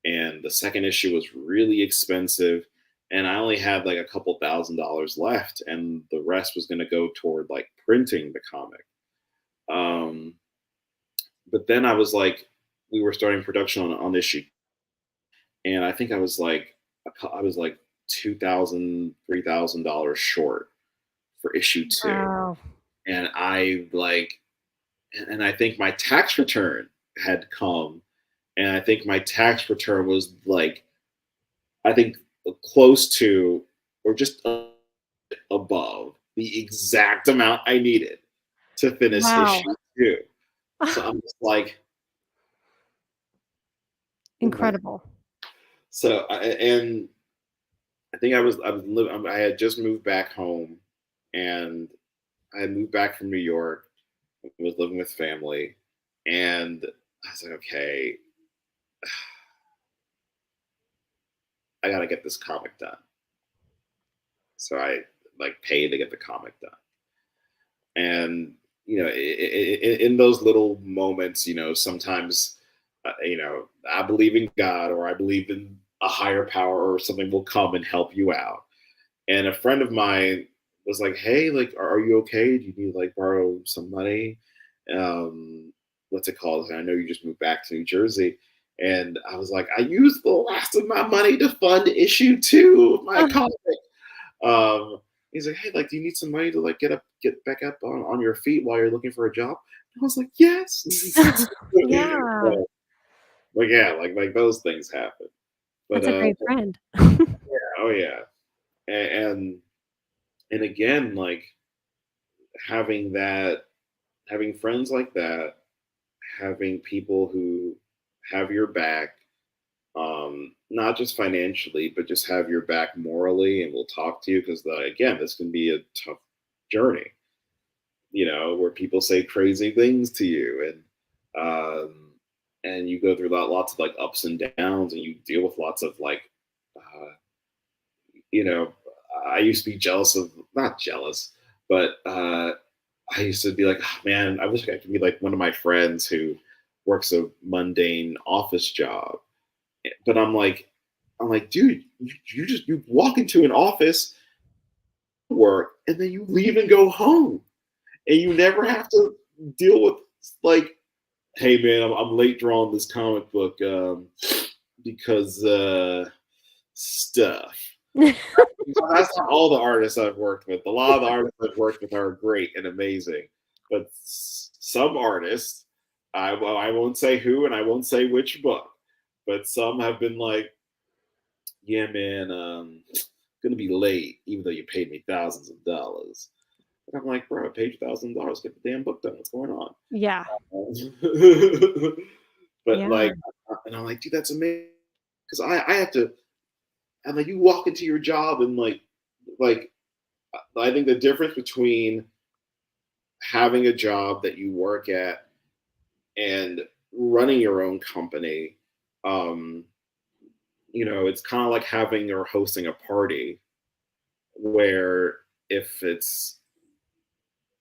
and the second issue was really expensive, and I only had like a couple $1,000s left, and the rest was going to go toward like printing the comic. But then I was like, we were starting production on issue, and I think I was like $2,000, $3,000 short for issue 2. Wow. And I think my tax return had come, and I think my tax return was like, I think close to or just above the exact amount I needed to finish Wow. issue 2. So I'm just like, Incredible. so and I think I had just moved back home, and I had moved back from New York. I was living with family, and I was like, okay, I gotta get this comic done. So I like paid to get the comic done, and in those little moments, sometimes, I believe in God, or I believe in a higher power, or something will come and help you out. And a friend of mine was like, "Hey, like, are you okay? Do you need like borrow some money? What's it called? I know you just moved back to New Jersey." And I was like, "I used the last of my money to fund issue 2 of my comic." He's like, "Hey, like, do you need some money to like get back up on your feet while you're looking for a job?" And I was like, "Yes." Yeah. Like yeah, like those things happen. But That's a great friend. yeah, oh yeah, and again, like having friends like that, having people who have your back, not just financially, but just have your back morally and will talk to you, because again, this can be a tough journey, where people say crazy things to you, and you go through lots of like ups and downs, and you deal with lots of like, you know, I used to be not jealous, but I used to be like, "Oh, man, I wish I could be like one of my friends who works a mundane office job." But I'm like, dude, you walk into an office, work, and then you leave and go home, and you never have to deal with like, "Hey man, I'm late drawing this comic book because stuff." That's not all the artists I've worked with. A lot of the artists I've worked with are great and amazing, but some artists, I won't say who, and I won't say which book, but some have been like, "Yeah, man, gonna be late, even though you paid me thousands of dollars." And I'm like, "Bro, I paid you $1,000. Get the damn book done. What's going on?" Yeah. But Yeah. like, and I'm like, "Dude, that's amazing," because I have to. And like, you walk into your job, and like I think the difference between having a job that you work at and running your own company, it's kind of like having or hosting a party, where if it's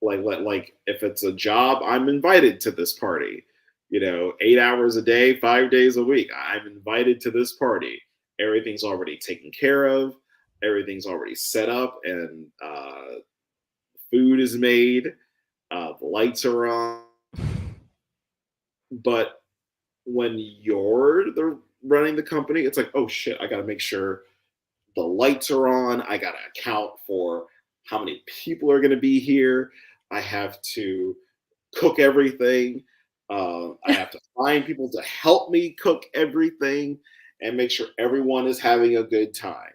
like if it's a job, I'm invited to this party, 8 hours a day, 5 days a week, I'm invited to this party. Everything's already taken care of. Everything's already set up, and food is made. The lights are on. But when you're running the company, it's like, oh shit, I got to make sure the lights are on. I got to account for how many people are going to be here. I have to cook everything. I have to find people to help me cook everything and make sure everyone is having a good time.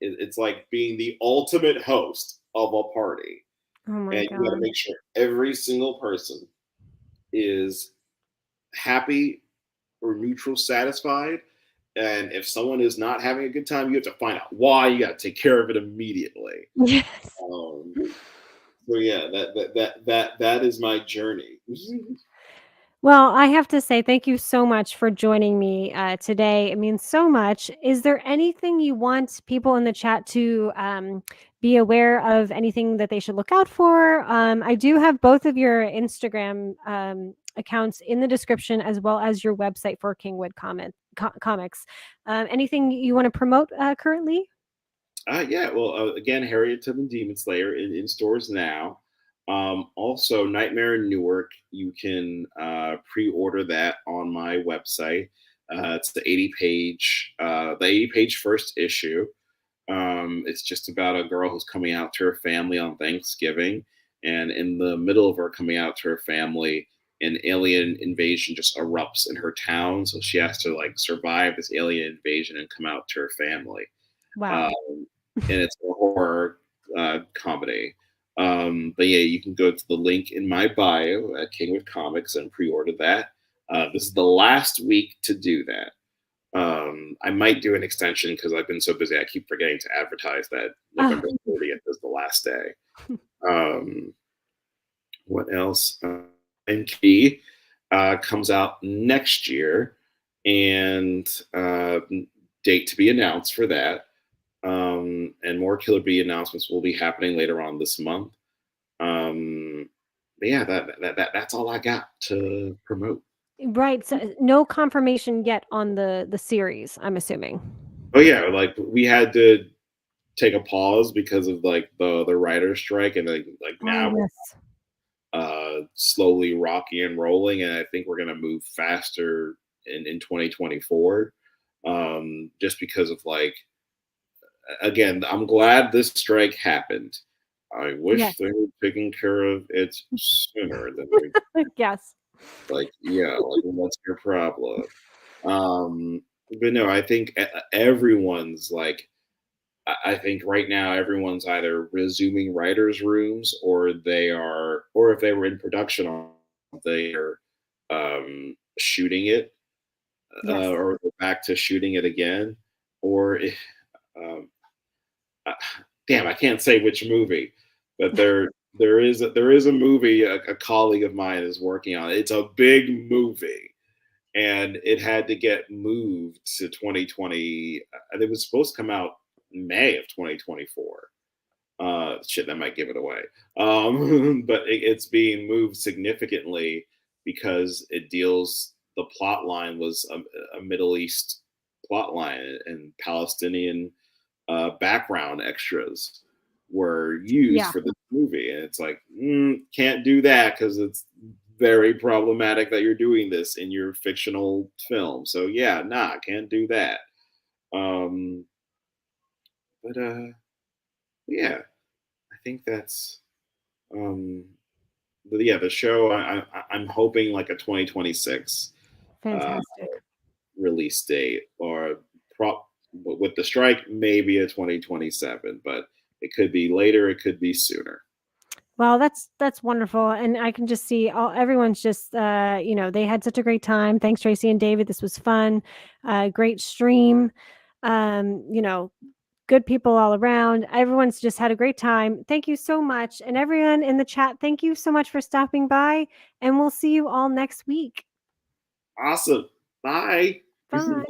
It's like being the ultimate host of a party. Oh my And you got to God. make sure every single person is happy or neutral satisfied. And if someone is not having a good time, you have to find out why. You got to take care of it immediately. Yes. So yeah, that is my journey. Well, I have to say thank you so much for joining me today. It means so much. Is there anything you want people in the chat to be aware of? Anything that they should look out for? I do have both of your Instagram accounts in the description, as well as your website for Kingwood Comics. Anything you want to promote currently? Yeah, well, again, Harriet Tubman Demon Slayer in stores now. Also, Nightmare in Newark, you can pre-order that on my website. It's the 80-page first issue. It's just about a girl who's coming out to her family on Thanksgiving, and in the middle of her coming out to her family, an alien invasion just erupts in her town. So she has to like survive this alien invasion and come out to her family. Wow. And it's a horror comedy. But yeah, you can go to the link in my bio at Kingwood Comics and pre-order that. This is the last week to do that. I might do an extension because I've been so busy. I keep forgetting to advertise that November 30th is the last day. What else? NK comes out next year, and date to be announced for that. And more Killer Bee announcements will be happening later on this month. But yeah, that's all I got to promote. Right. So no confirmation yet on the series, I'm assuming. Oh yeah, like we had to take a pause because of like the writer's strike, and like now we're slowly rocking and rolling, and I think we're gonna move faster in 2024. Just because of like, again, I'm glad this strike happened. I wish they were taking care of it sooner than we yes. Like, yeah, like what's your problem? But no, I think everyone's like, I think right now everyone's either resuming writers' rooms, or they are, or if they were in production on, they are shooting it, or they're back to shooting it again, or if, damn, I can't say which movie, but there is a movie a colleague of mine is working on. It's a big movie, and it had to get moved to 2020. It was supposed to come out May of 2024. Shit, that might give it away. But it's being moved significantly because it deals. The plot line was a Middle East plot line, and Palestinian background extras were used for this movie, and it's like, can't do that because it's very problematic that you're doing this in your fictional film. So yeah, can't do that. But yeah, I think that's but yeah, the show I'm hoping like a 2026 fantastic release date, or with the strike, maybe a 2027, but it could be later, it could be sooner. Well, that's wonderful, and I can just see everyone's just they had such a great time. Thanks, Tracy and David. This was fun. Great stream. Good people all around. Everyone's just had a great time. Thank you so much, and everyone in the chat, thank you so much for stopping by, and we'll see you all next week. Awesome. Bye. Bye.